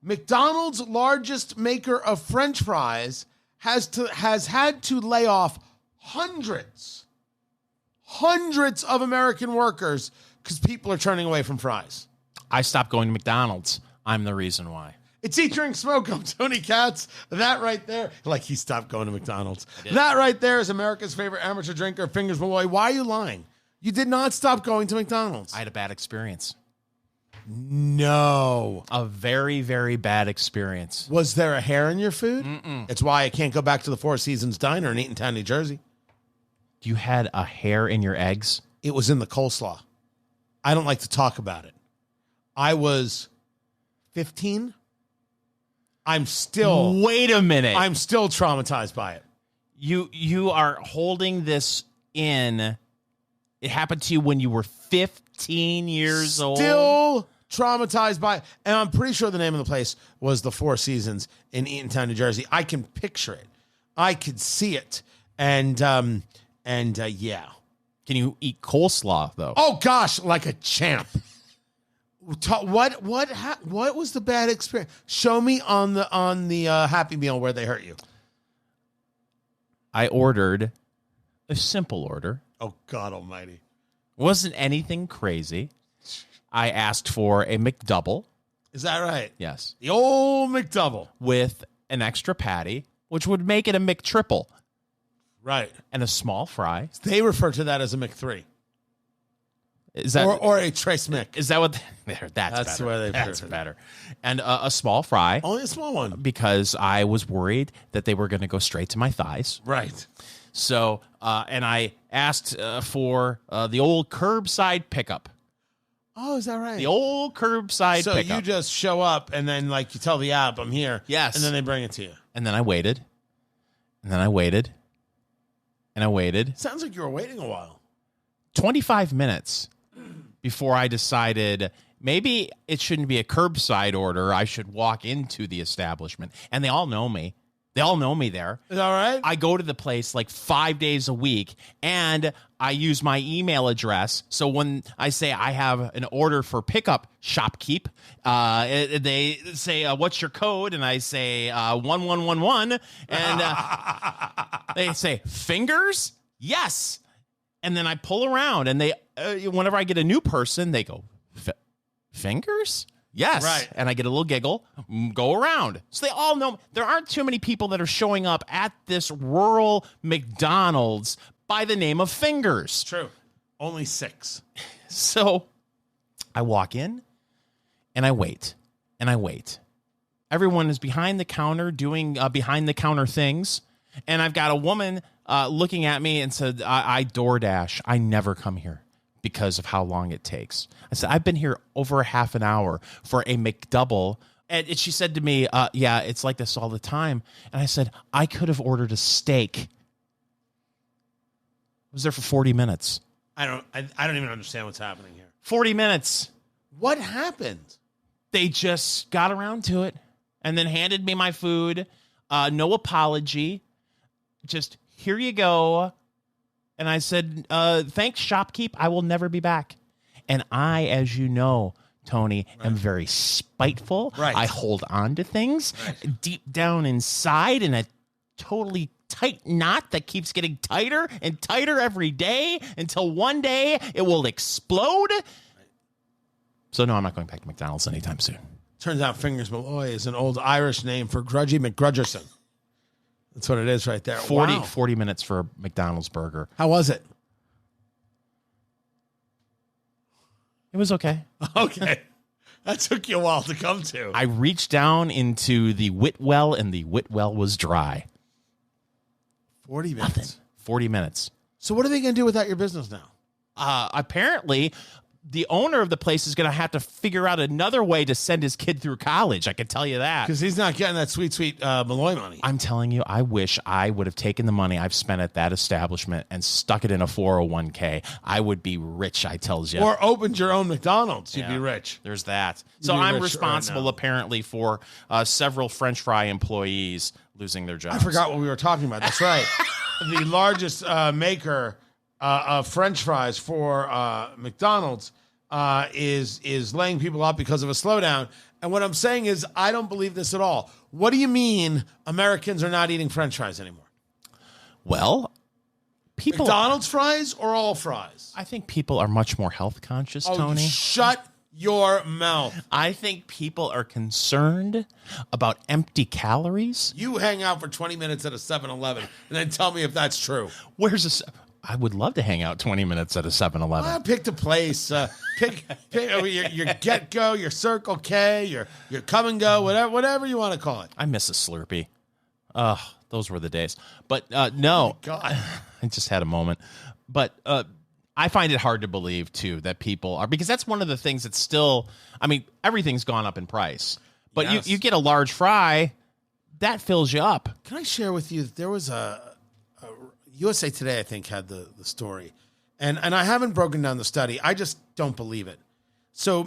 Speaker 1: McDonald's largest maker of French fries has had to lay off hundreds of American workers because people are turning away from fries.
Speaker 2: I stopped going to McDonald's. I'm the reason why.
Speaker 1: It's Eat, Drink, Smoke. I'm Tony Katz. That right there, like he stopped going to McDonald's. That right there is America's favorite amateur drinker, Fingers Malloy. Why are you lying? You did not stop going to McDonald's.
Speaker 2: I had a bad experience.
Speaker 1: No.
Speaker 2: A very, very bad experience.
Speaker 1: Was there a hair in your food?
Speaker 2: Mm-mm.
Speaker 1: It's why I can't go back to the Four Seasons Diner in Eatontown, New Jersey.
Speaker 2: You had a hair in your eggs?
Speaker 1: It was in the coleslaw. I don't like to talk about it. I was 15.
Speaker 2: Wait a minute.
Speaker 1: I'm still traumatized by it.
Speaker 2: You are holding this in. It happened to you when you were 15 years old.
Speaker 1: Still traumatized by it. And I'm pretty sure the name of the place was the Four Seasons in Eatontown, New Jersey. I can picture it. I could see it. And yeah.
Speaker 2: Can you eat coleslaw though?
Speaker 1: Oh gosh, like a champ. What was the bad experience? Show me on the Happy Meal where they hurt you.
Speaker 2: I ordered a simple order.
Speaker 1: Oh God Almighty!
Speaker 2: Wasn't anything crazy. I asked for a McDouble.
Speaker 1: Is that right?
Speaker 2: Yes.
Speaker 1: The old McDouble
Speaker 2: with an extra patty, which would make it a McTriple.
Speaker 1: Right.
Speaker 2: And a small fry.
Speaker 1: They refer to that as a McThree.
Speaker 2: Is that
Speaker 1: or a Trace Mick?
Speaker 2: Is that what? That's better.
Speaker 1: Where they
Speaker 2: That's better. And a small fry.
Speaker 1: Only a small one.
Speaker 2: Because I was worried that they were going to go straight to my thighs.
Speaker 1: Right.
Speaker 2: So, and I asked for the old curbside pickup.
Speaker 1: Oh, is that right?
Speaker 2: The old curbside pickup.
Speaker 1: So you just show up and then like you tell the app, I'm here.
Speaker 2: Yes.
Speaker 1: And then they bring it to you.
Speaker 2: And then I waited. And then I waited. And I waited.
Speaker 1: Sounds like you were waiting a while.
Speaker 2: 25 minutes before I decided maybe it shouldn't be a curbside order. I should walk into the establishment. And they all know me. They all know me there.
Speaker 1: Is that right?
Speaker 2: I go to the place like 5 days a week, and I use my email address. So when I say I have an order for pickup, shopkeep, they say, what's your code? And I say 1111. And they say, fingers? Yes. And then I pull around, and they, whenever I get a new person, they go, fingers? Yes.
Speaker 1: Right.
Speaker 2: And I get a little giggle, go around. So they all know there aren't too many people that are showing up at this rural McDonald's by the name of Fingers.
Speaker 1: True. Only 6.
Speaker 2: So I walk in and I wait and I wait. Everyone is behind the counter doing behind the counter things. And I've got a woman looking at me and said, I DoorDash. I never come here because of how long it takes. I said, I've been here over a half an hour for a McDouble. And she said to me, yeah, it's like this all the time. And I said, I could have ordered a steak. I was there for 40 minutes.
Speaker 1: I don't even understand what's happening here.
Speaker 2: 40 minutes.
Speaker 1: What happened?
Speaker 2: They just got around to it and then handed me my food. No apology. Just, here you go. And I said, thanks, shopkeep. I will never be back. And I, as you know, Tony, am very spiteful.
Speaker 1: Right.
Speaker 2: I hold on to things deep down inside in a totally tight knot that keeps getting tighter and tighter every day until one day it will explode. So, no, I'm not going back to McDonald's anytime soon.
Speaker 1: Turns out Fingers Malloy is an old Irish name for Grudgy McGrudgerson. That's what it is right there.
Speaker 2: 40 minutes for a McDonald's burger.
Speaker 1: How was it?
Speaker 2: It was okay.
Speaker 1: Okay. That took you a while to come to.
Speaker 2: I reached down into the Whitwell, and the Whitwell was dry.
Speaker 1: 40 minutes.
Speaker 2: Nothing. 40 minutes.
Speaker 1: So what are they going to do without your business now?
Speaker 2: Apparently, the owner of the place is going to have to figure out another way to send his kid through college. I can tell you that.
Speaker 1: Because he's not getting that sweet Malloy money.
Speaker 2: I'm telling you, I wish I would have taken the money I've spent at that establishment and stuck it in a 401k. I would be rich, I tells you.
Speaker 1: Or opened your own McDonald's. You'd be rich.
Speaker 2: There's that. So I'm responsible, apparently, for several French fry employees losing their jobs.
Speaker 1: I forgot what we were talking about. That's right. The largest maker of French fries for McDonald's is laying people up because of a slowdown. And what I'm saying is, I don't believe this at all. What do you mean Americans are not eating French fries anymore?
Speaker 2: Well, people...
Speaker 1: McDonald's fries or all fries?
Speaker 2: I think people are much more health conscious, Tony.
Speaker 1: Shut your mouth.
Speaker 2: I think people are concerned about empty calories.
Speaker 1: You hang out for 20 minutes at a 7-Eleven and then tell me if that's true.
Speaker 2: I would love to hang out 20 minutes at a 7-Eleven.
Speaker 1: Well, pick the place. Pick your Get Go, your Circle K, your Come and Go, whatever you want to call it.
Speaker 2: I miss a Slurpee. Those were the days. But no, I just had a moment. But I find it hard to believe, too, that people are, because that's one of the things that's still, I mean, everything's gone up in price. But
Speaker 1: yes.
Speaker 2: you get a large fry, that fills you up.
Speaker 1: Can I share with you, there was a USA Today, I think, had the story. And I haven't broken down the study. I just don't believe it. So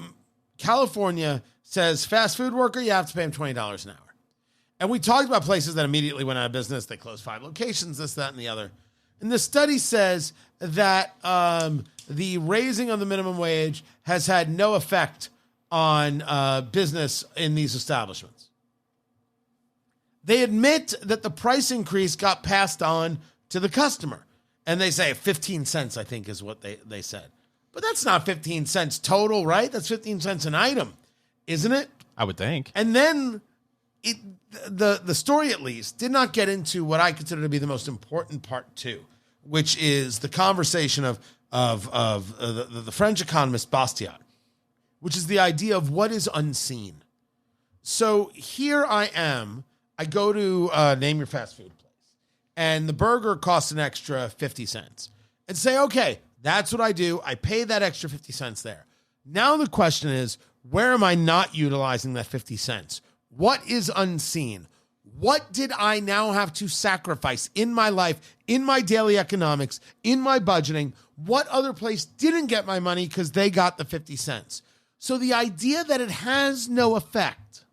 Speaker 1: California says, fast food worker, you have to pay him $20 an hour. And we talked about places that immediately went out of business. They closed 5 locations, this, that, and the other. And the study says that the raising of the minimum wage has had no effect on business in these establishments. They admit that the price increase got passed on to the customer. And they say 15 cents, I think, is what they said. But that's not 15 cents total, right? That's 15 cents an item, isn't it?
Speaker 2: I would think.
Speaker 1: And then the story, at least, did not get into what I consider to be the most important part, too, which is the conversation of the French economist Bastiat, which is the idea of what is unseen. So here I am. I go to name your fast food place, and the burger costs an extra 50 cents. And say, okay, that's what I do. I pay that extra 50 cents there. Now the question is, where am I not utilizing that 50 cents? What is unseen? What did I now have to sacrifice in my life, in my daily economics, in my budgeting? What other place didn't get my money because they got the 50 cents? So the idea that it has no effect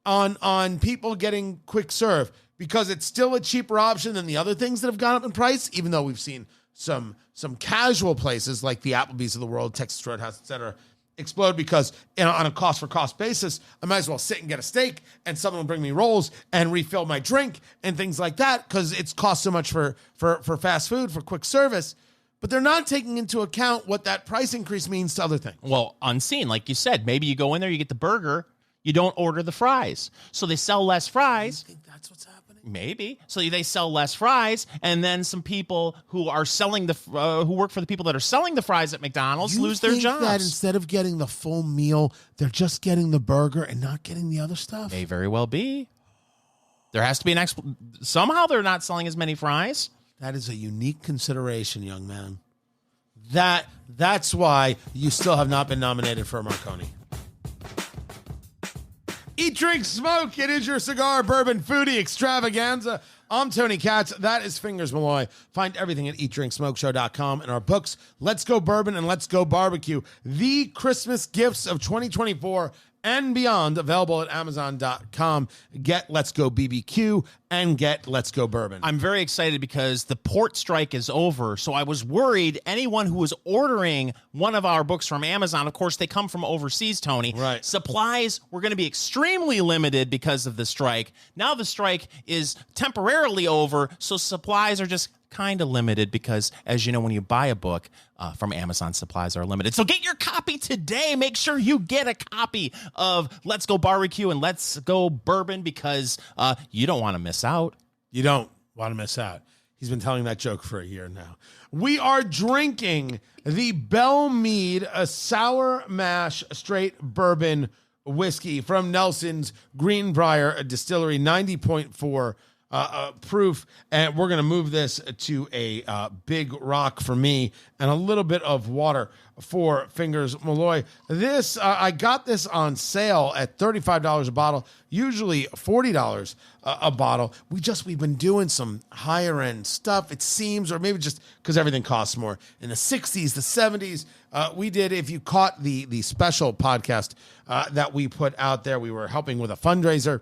Speaker 1: on people getting quick serve because it's still a cheaper option than the other things that have gone up in price, even though we've seen some casual places like the Applebee's of the world, Texas Roadhouse, et cetera, explode because on a cost-for-cost basis, I might as well sit and get a steak and someone will bring me rolls and refill my drink and things like that because it's cost so much for fast food, for quick service. But they're not taking into account what that price increase means to other things.
Speaker 2: Well, unseen, like you said, maybe you go in there, you get the burger, you don't order the fries. So they sell less fries.
Speaker 1: You think that's what's happening?
Speaker 2: Maybe. So they sell less fries, and then some people who are selling who work for the people that are selling the fries at McDonald's lose their jobs.
Speaker 1: That instead of getting the full meal, they're just getting the burger and not getting the other stuff?
Speaker 2: May very well be. There has to be somehow they're not selling as many fries.
Speaker 1: That is a unique consideration, young man. That's why you still have not been nominated for a Marconi. Eat, drink, smoke. It is your cigar, bourbon, foodie extravaganza. I'm Tony Katz. That is Fingers Malloy. Find everything at eatdrinksmokeshow.com and our books, Let's Go Bourbon and Let's Go Barbecue, the Christmas gifts of 2024 and beyond, available at Amazon.com. Get Let's Go BBQ and get Let's Go Bourbon.
Speaker 2: I'm very excited because the port strike is over, so I was worried anyone who was ordering one of our books from Amazon, of course, they come from overseas, Tony.
Speaker 1: Right.
Speaker 2: Supplies were going to be extremely limited because of the strike. Now the strike is temporarily over, so supplies are just kind of limited because, as you know, when you buy a book from Amazon, supplies are limited. So get your copy today. Make sure you get a copy of Let's Go Barbecue and Let's Go Bourbon because you don't want to miss out.
Speaker 1: You don't want to miss out. He's been telling that joke for a year now. We are drinking the Belle Meade, a sour mash straight bourbon whiskey from Nelson's Green Brier Distillery, 90.4 proof, and we're going to move this to a big rock for me and a little bit of water for Fingers Malloy. This I got this on sale at $35 a bottle, usually $40 a bottle. We've been doing some higher end stuff, it seems, or maybe just because everything costs more. In the 60s, the 70s, we did, if you caught the special podcast that we put out there, we were helping with a fundraiser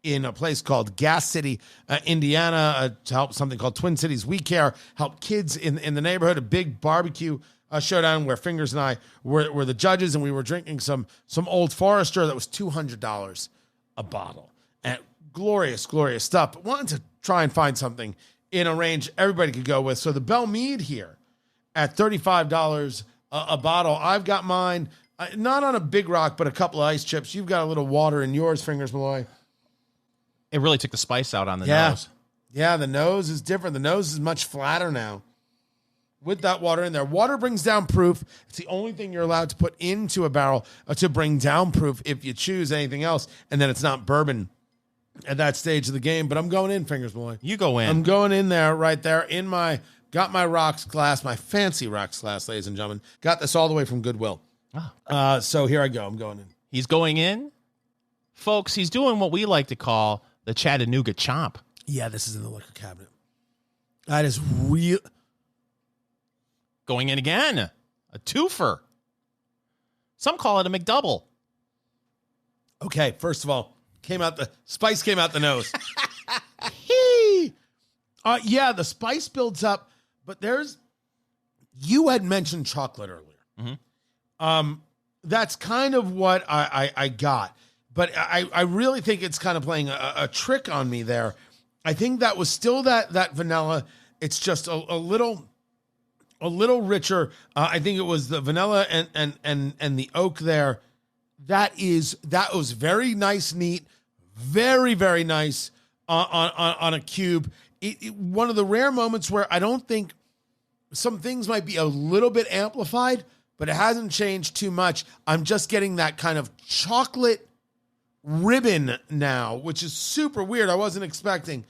Speaker 1: in a place called Gas City, Indiana, to help something called Twin Cities We Care, help kids in the neighborhood, a big barbecue showdown where Fingers and I were the judges, and we were drinking some Old Forester that was $200 a bottle. And glorious, glorious stuff. But wanted to try and find something in a range everybody could go with. So the Belle Meade here at $35 a bottle. I've got mine, not on a big rock, but a couple of ice chips. You've got a little water in yours, Fingers Malloy.
Speaker 2: It really took the spice out on the nose.
Speaker 1: Yeah, the nose is different. The nose is much flatter now with that water in there. Water brings down proof. It's the only thing you're allowed to put into a barrel to bring down proof if you choose anything else, and then it's not bourbon at that stage of the game. But I'm going in, Fingers Malloy.
Speaker 2: You go in.
Speaker 1: I'm going in there, right there, got my rocks glass, my fancy rocks glass, ladies and gentlemen. Got this all the way from Goodwill. So here I go. I'm going in.
Speaker 2: He's going in. Folks, he's doing what we like to call the Chattanooga Chomp.
Speaker 1: Yeah, this is in the liquor cabinet. That is real.
Speaker 2: Going in again. A twofer. Some call it a McDouble.
Speaker 1: Okay, first of all, spice came out the nose. Yeah, the spice builds up, but you had mentioned chocolate earlier. Mm-hmm. That's kind of what I got, but I really think it's kind of playing a trick on me there. I think that was still that vanilla. It's just a little richer. I think it was the vanilla and the oak there. That was very nice, neat, very, very nice on a cube. One of the rare moments where I don't think some things might be a little bit amplified, but it hasn't changed too much. I'm just getting that kind of chocolate ribbon now, which is super weird. I wasn't expecting.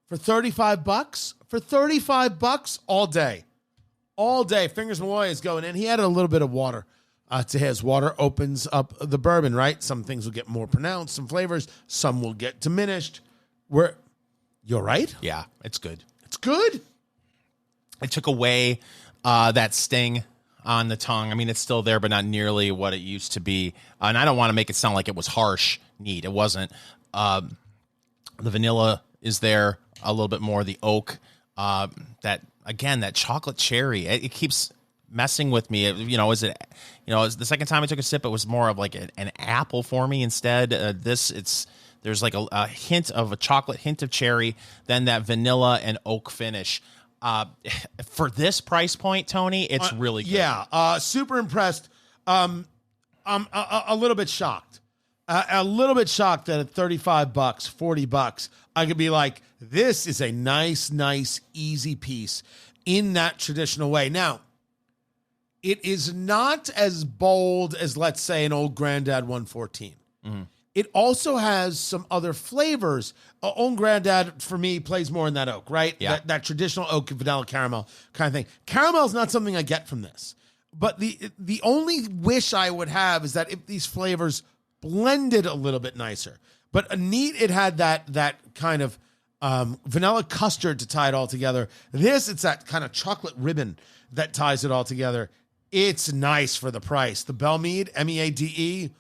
Speaker 1: For $35, all day. Fingers Malloy is going in. He added a little bit of water to his. Water opens up the bourbon, right? Some things will get more pronounced, some flavors, some will get diminished. You're right?
Speaker 2: Yeah, it's good.
Speaker 1: It's good.
Speaker 2: It took away that sting on the tongue. I mean, it's still there, but not nearly what it used to be. And I don't want to make it sound like it was harsh, neat. It wasn't. The vanilla is there a little bit more. The oak, that chocolate cherry, it keeps messing with me. The second time I took a sip, it was more of like an apple for me instead. There's like a hint of a chocolate, hint of cherry, then that vanilla and oak finish. For this price point, Tony, it's really good.
Speaker 1: Yeah, super impressed. I'm a little bit shocked. A little bit shocked that at $35, $40, I could be like, this is a nice, easy piece in that traditional way. Now, it is not as bold as, let's say, an Old Grandad 114. Mm-hmm. It also has some other flavors. Old Grandad, for me, plays more in that oak, right?
Speaker 2: Yeah.
Speaker 1: That traditional oak and vanilla caramel kind of thing. Caramel is not something I get from this. But the only wish I would have is that if these flavors blended a little bit nicer. But it had that kind of vanilla custard to tie it all together. It's that kind of chocolate ribbon that ties it all together. It's nice for the price. The Belle Meade, Meade.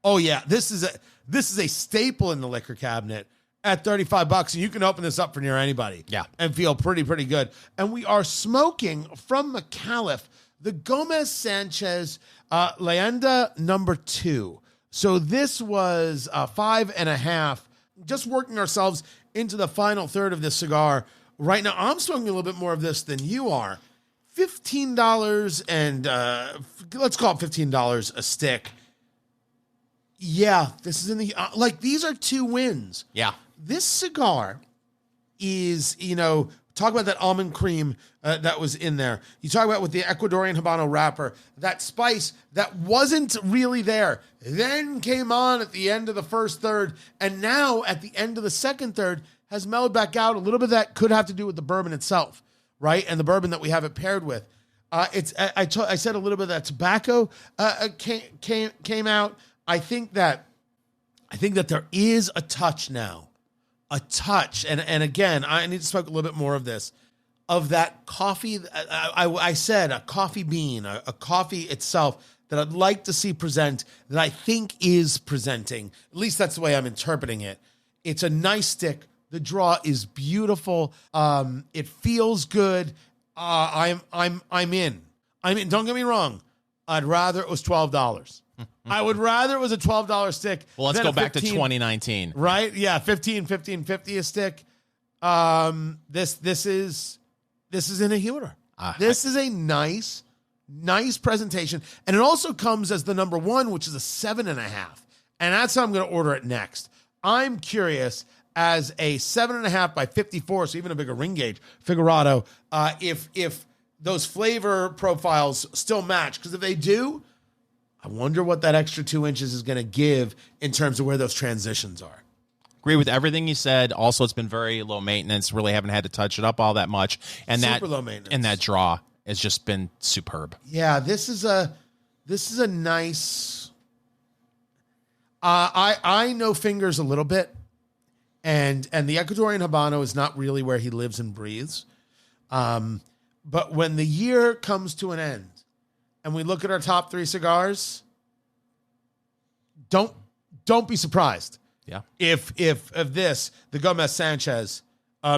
Speaker 1: Oh yeah, this is a staple in the liquor cabinet at $35, and you can open this up for near anybody.
Speaker 2: Yeah,
Speaker 1: and feel pretty good. And we are smoking from Micallef the Gomez Sanchez Leyenda No.2. So this was 5.5. Just working ourselves into the final third of this cigar. Right now, I'm smoking a little bit more of this than you are. $15 and let's call it $15 a stick. Yeah, this is in the these are two wins.
Speaker 2: Yeah,
Speaker 1: this cigar is talk about that almond cream that was in there. You talk about with the Ecuadorian Habano wrapper, that spice that wasn't really there, then came on at the end of the first third, and now at the end of the second third has mellowed back out. A little bit of that could have to do with the bourbon itself, right? And the bourbon that we have it paired with. I said a little bit of that tobacco came out. I think that there is a touch now. A touch, and again, I need to smoke a little bit more of this, of that coffee. I said a coffee bean, a coffee itself that I'd like to see present, that I think is presenting. At least that's the way I'm interpreting it. It's a nice stick. The draw is beautiful. It feels good. I'm in. I mean, don't get me wrong. I'd rather it was $12. I would rather it was a $12 stick.
Speaker 2: Well, let's go back to 2019.
Speaker 1: Right? Yeah, $15.50 a stick. This is in a humidor. This is a nice presentation. And it also comes as the number one, which is a 7.5. And that's how I'm going to order it next. I'm curious, as a 7.5 by 54, so even a bigger ring gauge Figurado, if those flavor profiles still match. Because if they do, I wonder what that extra 2 inches is going to give in terms of where those transitions are.
Speaker 2: Agree with everything you said. Also, it's been very low maintenance. Really haven't had to touch it up all that much. And
Speaker 1: Super low maintenance.
Speaker 2: And that draw has just been superb.
Speaker 1: Yeah, this is a nice. I know Fingers a little bit, and the Ecuadorian Habano is not really where he lives and breathes. But when the year comes to an end, and we look at our top 3 cigars, don't be surprised.
Speaker 2: Yeah.
Speaker 1: If this, the Gomez Sanchez,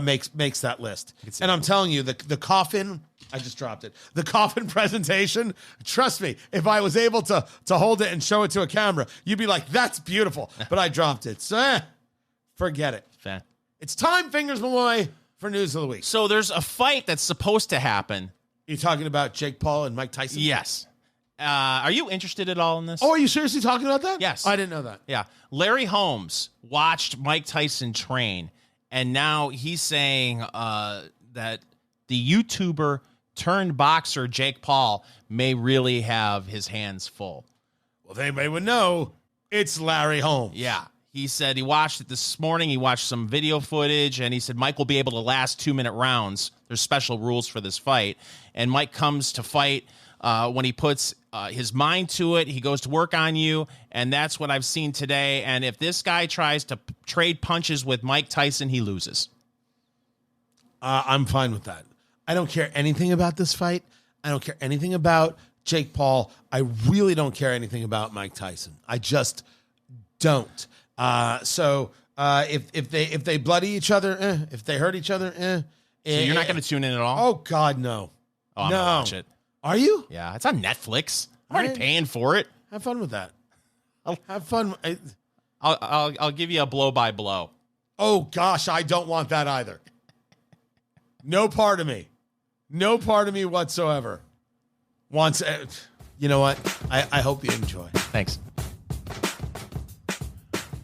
Speaker 1: makes that list. And I'm telling you, the coffin, I just dropped it. The coffin presentation, trust me, if I was able to hold it and show it to a camera, you'd be like, that's beautiful. But I dropped it. So forget it.
Speaker 2: Fair.
Speaker 1: It's time, Fingers Malloy, for News of the Week.
Speaker 2: So there's a fight that's supposed to happen.
Speaker 1: You're talking about Jake Paul and Mike Tyson?
Speaker 2: Yes. Are you interested at all in this?
Speaker 1: Oh, are you seriously talking about that?
Speaker 2: Yes.
Speaker 1: I didn't know that.
Speaker 2: Yeah. Larry Holmes watched Mike Tyson train, and now he's saying that the YouTuber turned boxer Jake Paul may really have his hands full.
Speaker 1: Well, if anybody would know, it's Larry Holmes.
Speaker 2: Yeah. He said he watched it this morning. He watched some video footage, and he said Mike will be able to last 2-minute rounds. There's special rules for this fight. And Mike comes to fight when he puts his mind to it. He goes to work on you, and that's what I've seen today. And if this guy tries to trade punches with Mike Tyson, he loses.
Speaker 1: I'm fine with that. I don't care anything about this fight. I don't care anything about Jake Paul. I really don't care anything about Mike Tyson. I just don't. So if they bloody each other, if they hurt each other,
Speaker 2: So you're not going to tune in at all?
Speaker 1: Oh God, no.
Speaker 2: Oh, I'm going to watch it.
Speaker 1: Are you?
Speaker 2: Yeah, it's on Netflix. I'm already paying for it.
Speaker 1: Have fun with that. Have fun.
Speaker 2: I'll give you a blow by blow.
Speaker 1: Oh gosh, I don't want that either. No part of me whatsoever wants. You know what? I hope you enjoy.
Speaker 2: Thanks.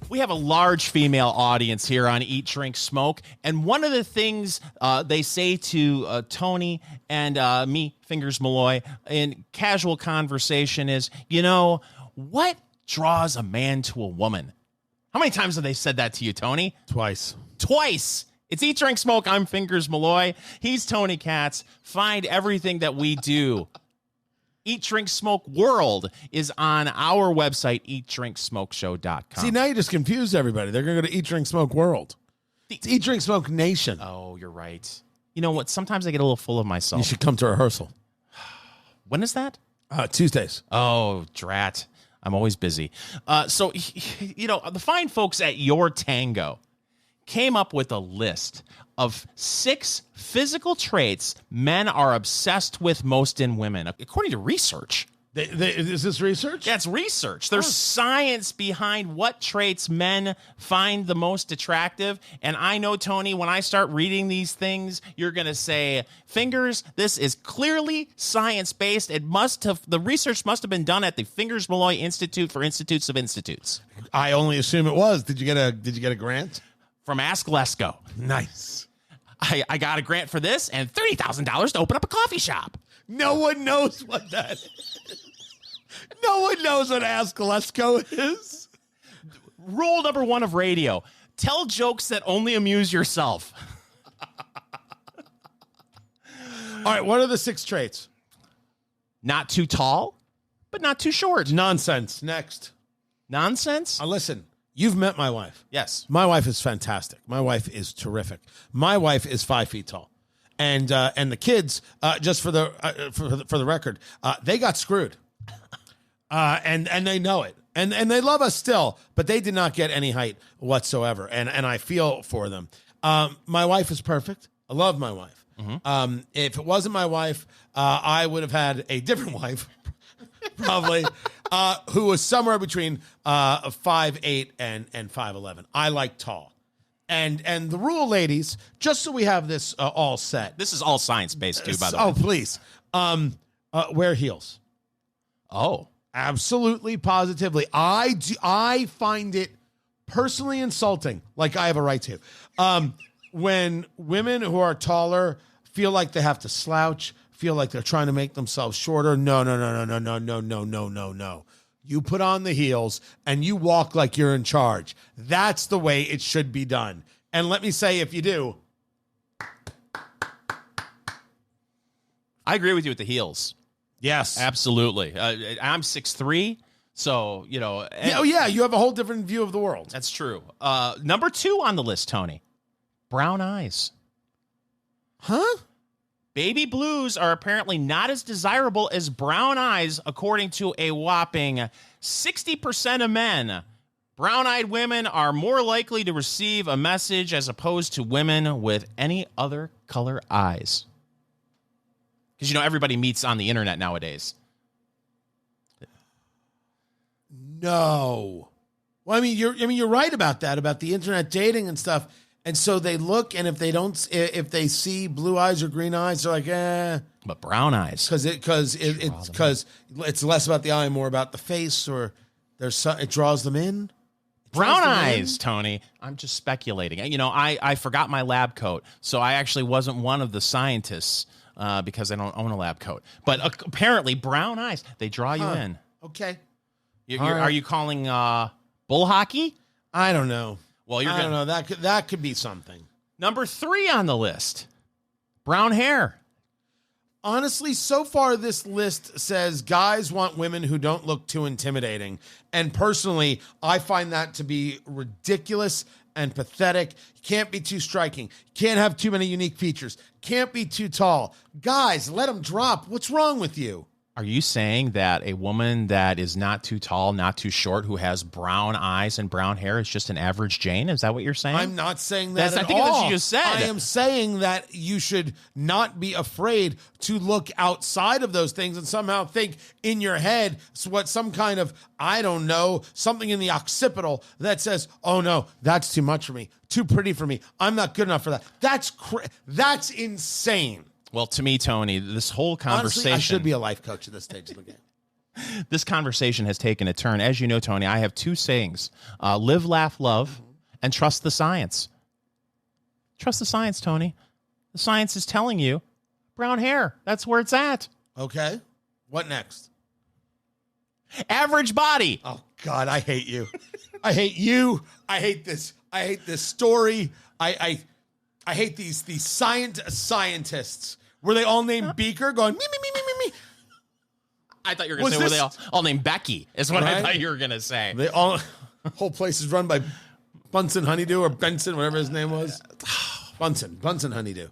Speaker 2: We have a large female audience here on Eat, Drink, Smoke. And one of the things they say to Tony and me, Fingers Malloy, in casual conversation is, what draws a man to a woman? How many times have they said that to you, Tony?
Speaker 1: Twice.
Speaker 2: It's Eat, Drink, Smoke. I'm Fingers Malloy. He's Tony Katz. Find everything that we do. Eat, Drink, Smoke World is on our website, eatdrinksmokeshow.com.
Speaker 1: See, now you just confused everybody. They're going to go to Eat, Drink, Smoke World. It's Eat, Drink, Smoke Nation.
Speaker 2: Oh, you're right. You know what? Sometimes I get a little full of myself.
Speaker 1: You should come to rehearsal.
Speaker 2: When is that?
Speaker 1: Tuesdays.
Speaker 2: Oh, drat. I'm always busy. So, the fine folks at Your Tango came up with a list of 6 physical traits men are obsessed with most in women, according to research.
Speaker 1: Is this research?
Speaker 2: That's research. There's science behind what traits men find the most attractive. And I know, Tony, when I start reading these things, you're going to say, Fingers, this is clearly science-based. The research must have been done at the Fingers Malloy Institute for Institutes of Institutes.
Speaker 1: I only assume it was. Did you get a grant?
Speaker 2: From Ask Lesko.
Speaker 1: Nice.
Speaker 2: I got a grant for this and $30,000 to open up a coffee shop.
Speaker 1: No one knows what that is. No one knows what Ask Lesko is.
Speaker 2: Rule number 1 of radio. Tell jokes that only amuse yourself.
Speaker 1: All right, what are the 6 traits?
Speaker 2: Not too tall, but not too short.
Speaker 1: Nonsense. Next.
Speaker 2: Nonsense?
Speaker 1: Listen, you've met my wife.
Speaker 2: Yes.
Speaker 1: My wife is fantastic. My wife is terrific. My wife is 5 feet tall. And the kids, just for the record, they got screwed. And they know it. And they love us still, but they did not get any height whatsoever. And I feel for them. My wife is perfect. I love my wife. If it wasn't my wife, I would have had a different wife, probably, who was somewhere between 5'8" and 5'11". I like tall. And the rule, ladies, just so we have this all set.
Speaker 2: This is all science-based, too, by the way.
Speaker 1: Oh, please. Wear heels.
Speaker 2: Oh.
Speaker 1: Absolutely, positively. I find it personally insulting, like I have a right to, when women who are taller feel like they have to slouch, feel like they're trying to make themselves shorter. No. You put on the heels and you walk like you're in charge. That's the way it should be done. And let me say, if you do,
Speaker 2: I agree with you with the heels.
Speaker 1: Yes,
Speaker 2: absolutely. I'm 6'3", so you know.
Speaker 1: You have a whole different view of the world.
Speaker 2: That's true. Number 2 on the list, Tony. Brown eyes.
Speaker 1: Huh?
Speaker 2: Baby blues are apparently not as desirable as brown eyes, according to a whopping 60% of men. Brown-eyed women are more likely to receive a message as opposed to women with any other color eyes. Because, you know, everybody meets on the internet nowadays.
Speaker 1: No. Well, you're right about that, about the internet dating and stuff. And so they look, and if they see blue eyes or green eyes, they're like, eh.
Speaker 2: But brown eyes,
Speaker 1: because it's less about the eye, more about the face, or it draws them in.
Speaker 2: Brown eyes, Tony. I'm just speculating. You know, I forgot my lab coat, so I actually wasn't one of the scientists because I don't own a lab coat. But apparently, brown eyes, they draw you in.
Speaker 1: Okay.
Speaker 2: Are you calling bull hockey?
Speaker 1: I don't know.
Speaker 2: Well,
Speaker 1: I don't know. That could be something.
Speaker 2: Number 3 on the list, brown hair.
Speaker 1: Honestly, so far this list says guys want women who don't look too intimidating. And personally, I find that to be ridiculous and pathetic. You can't be too striking. You can't have too many unique features. Can't be too tall. Guys, let them drop. What's wrong with you?
Speaker 2: Are you saying that a woman that is not too tall, not too short, who has brown eyes and brown hair is just an average Jane? Is that what you're saying?
Speaker 1: I'm not saying that at all.
Speaker 2: I think that's what you just said.
Speaker 1: I am saying that you should not be afraid to look outside of those things and somehow think in your head some kind of, I don't know, something in the occipital that says, oh no, that's too much for me, too pretty for me, I'm not good enough for that. That's insane.
Speaker 2: Well, to me, Tony, this whole conversation...
Speaker 1: Honestly, I should be a life coach at this stage of the game.
Speaker 2: This conversation has taken a turn. As you know, Tony, I have 2 sayings. Live, laugh, love, and trust the science. Trust the science, Tony. The science is telling you brown hair. That's where it's at.
Speaker 1: Okay. What next?
Speaker 2: Average body.
Speaker 1: Oh, God, I hate you. I hate you. I hate this. I hate this story. I hate these scientists. Were they all named Beaker going, me?
Speaker 2: I thought you were going to say, were they all named Becky, is what I thought you were going to say.
Speaker 1: They whole place is run by Bunsen Honeydew or Benson, whatever his name was. Bunsen Honeydew.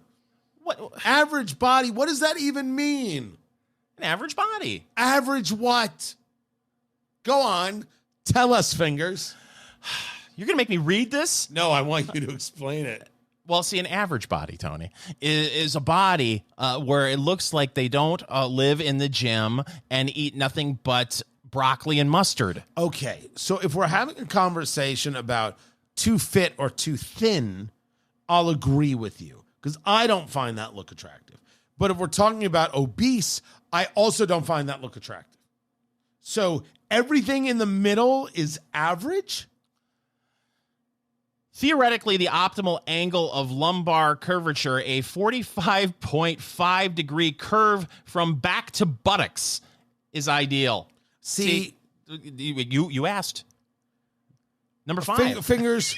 Speaker 2: What?
Speaker 1: Average body, what does that even mean?
Speaker 2: An average body.
Speaker 1: Average what? Go on. Tell us, Fingers.
Speaker 2: You're going to make me read this?
Speaker 1: No, I want you to explain it.
Speaker 2: Well, see, an average body, Tony, is a body where it looks like they don't live in the gym and eat nothing but broccoli and mustard.
Speaker 1: Okay, so if we're having a conversation about too fit or too thin, I'll agree with you because I don't find that look attractive. But if we're talking about obese, I also don't find that look attractive. So everything in the middle is average?
Speaker 2: Theoretically, the optimal angle of lumbar curvature, a 45.5 degree curve from back to buttocks, is ideal.
Speaker 1: See,
Speaker 2: you asked. Number 5.
Speaker 1: Fingers,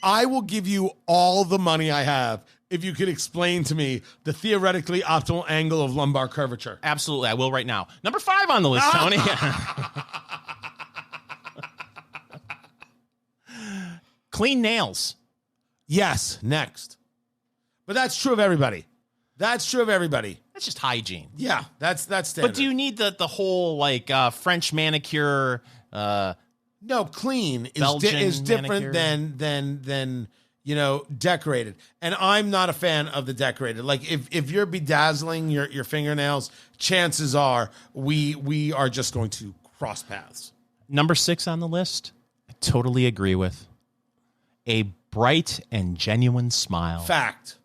Speaker 1: I will give you all the money I have if you could explain to me the theoretically optimal angle of lumbar curvature.
Speaker 2: Absolutely, I will right now. Number 5 on the list, Tony. Clean nails.
Speaker 1: Yes, next. But that's true of everybody. That's
Speaker 2: That's just hygiene.
Speaker 1: Yeah, that's standard.
Speaker 2: But do you need the whole like French manicure?
Speaker 1: No, clean is
Speaker 2: Belgian
Speaker 1: different
Speaker 2: manicure?
Speaker 1: than decorated. And I'm not a fan of the decorated. Like if you're bedazzling your fingernails, chances are we are just going to cross paths.
Speaker 2: Number 6 on the list, I totally agree with. A bright and genuine smile.
Speaker 1: Fact.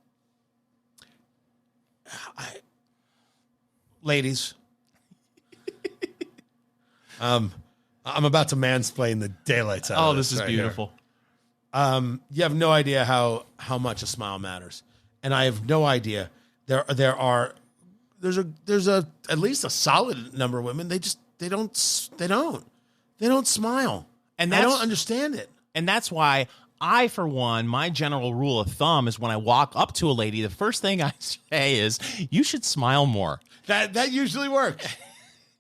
Speaker 1: Ladies, I'm about to mansplain the daylights out of
Speaker 2: this is
Speaker 1: right
Speaker 2: beautiful.
Speaker 1: Here. You have no idea how much a smile matters, and I have no idea. There's at least a solid number of women. They don't smile, and I don't understand it.
Speaker 2: And that's why I, for one, my general rule of thumb is when I walk up to a lady, the first thing I say is, "You should smile more."
Speaker 1: That usually works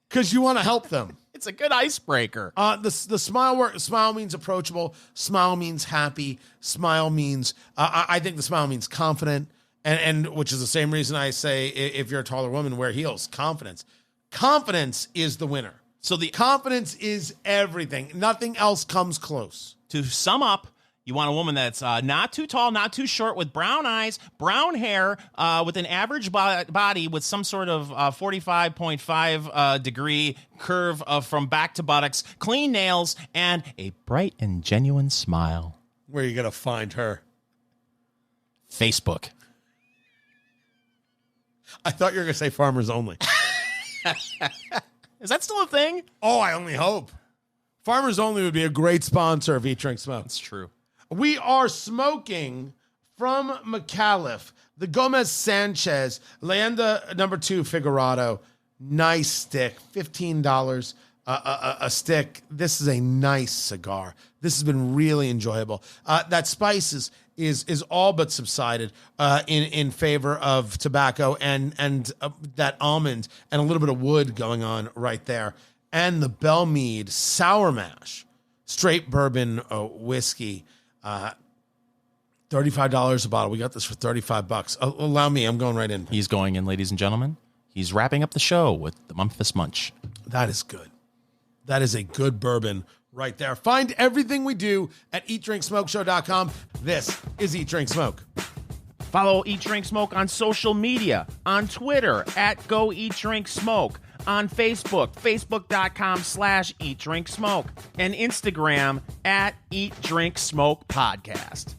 Speaker 1: because you want to help them.
Speaker 2: It's a good icebreaker.
Speaker 1: The smile work. Smile means approachable. Smile means happy. Smile means I think the smile means confident, and which is the same reason I say if you're a taller woman, wear heels. Confidence is the winner.
Speaker 2: So the
Speaker 1: confidence is everything. Nothing else comes close.
Speaker 2: To sum up, you want a woman that's not too tall, not too short, with brown eyes, brown hair, with an average body with some sort of 45.5 degree curve from back to buttocks, clean nails, and a bright and genuine smile.
Speaker 1: Where are you going to find her?
Speaker 2: Facebook.
Speaker 1: I thought you were going to say Farmers Only.
Speaker 2: Is that still a thing?
Speaker 1: Oh, I only hope. Farmers Only would be a great sponsor of Eat, Drink, Smoke.
Speaker 2: That's true.
Speaker 1: We are smoking from Micallef, the Gomez Sanchez Leyenda No.2 Figurado. Nice stick, $15 a stick. This is a nice cigar. This has been really enjoyable. That spice is all but subsided in favor of tobacco and that almond and a little bit of wood going on right there. And the Belle Meade Sour Mash, straight bourbon whiskey. $35 a bottle. We got this for $35. Allow me. I'm going right in.
Speaker 2: He's going in, ladies and gentlemen. He's wrapping up the show with the Memphis Munch.
Speaker 1: That is good. That is a good bourbon right there. Find everything we do at eatdrinksmokeshow.com. This is Eat, Drink, Smoke.
Speaker 2: Follow Eat, Drink, Smoke on social media, on Twitter at Go Eat, Drink, Smoke, on Facebook, facebook.com/Eat, Drink, Smoke, and Instagram at Eat, Drink, Smoke Podcast.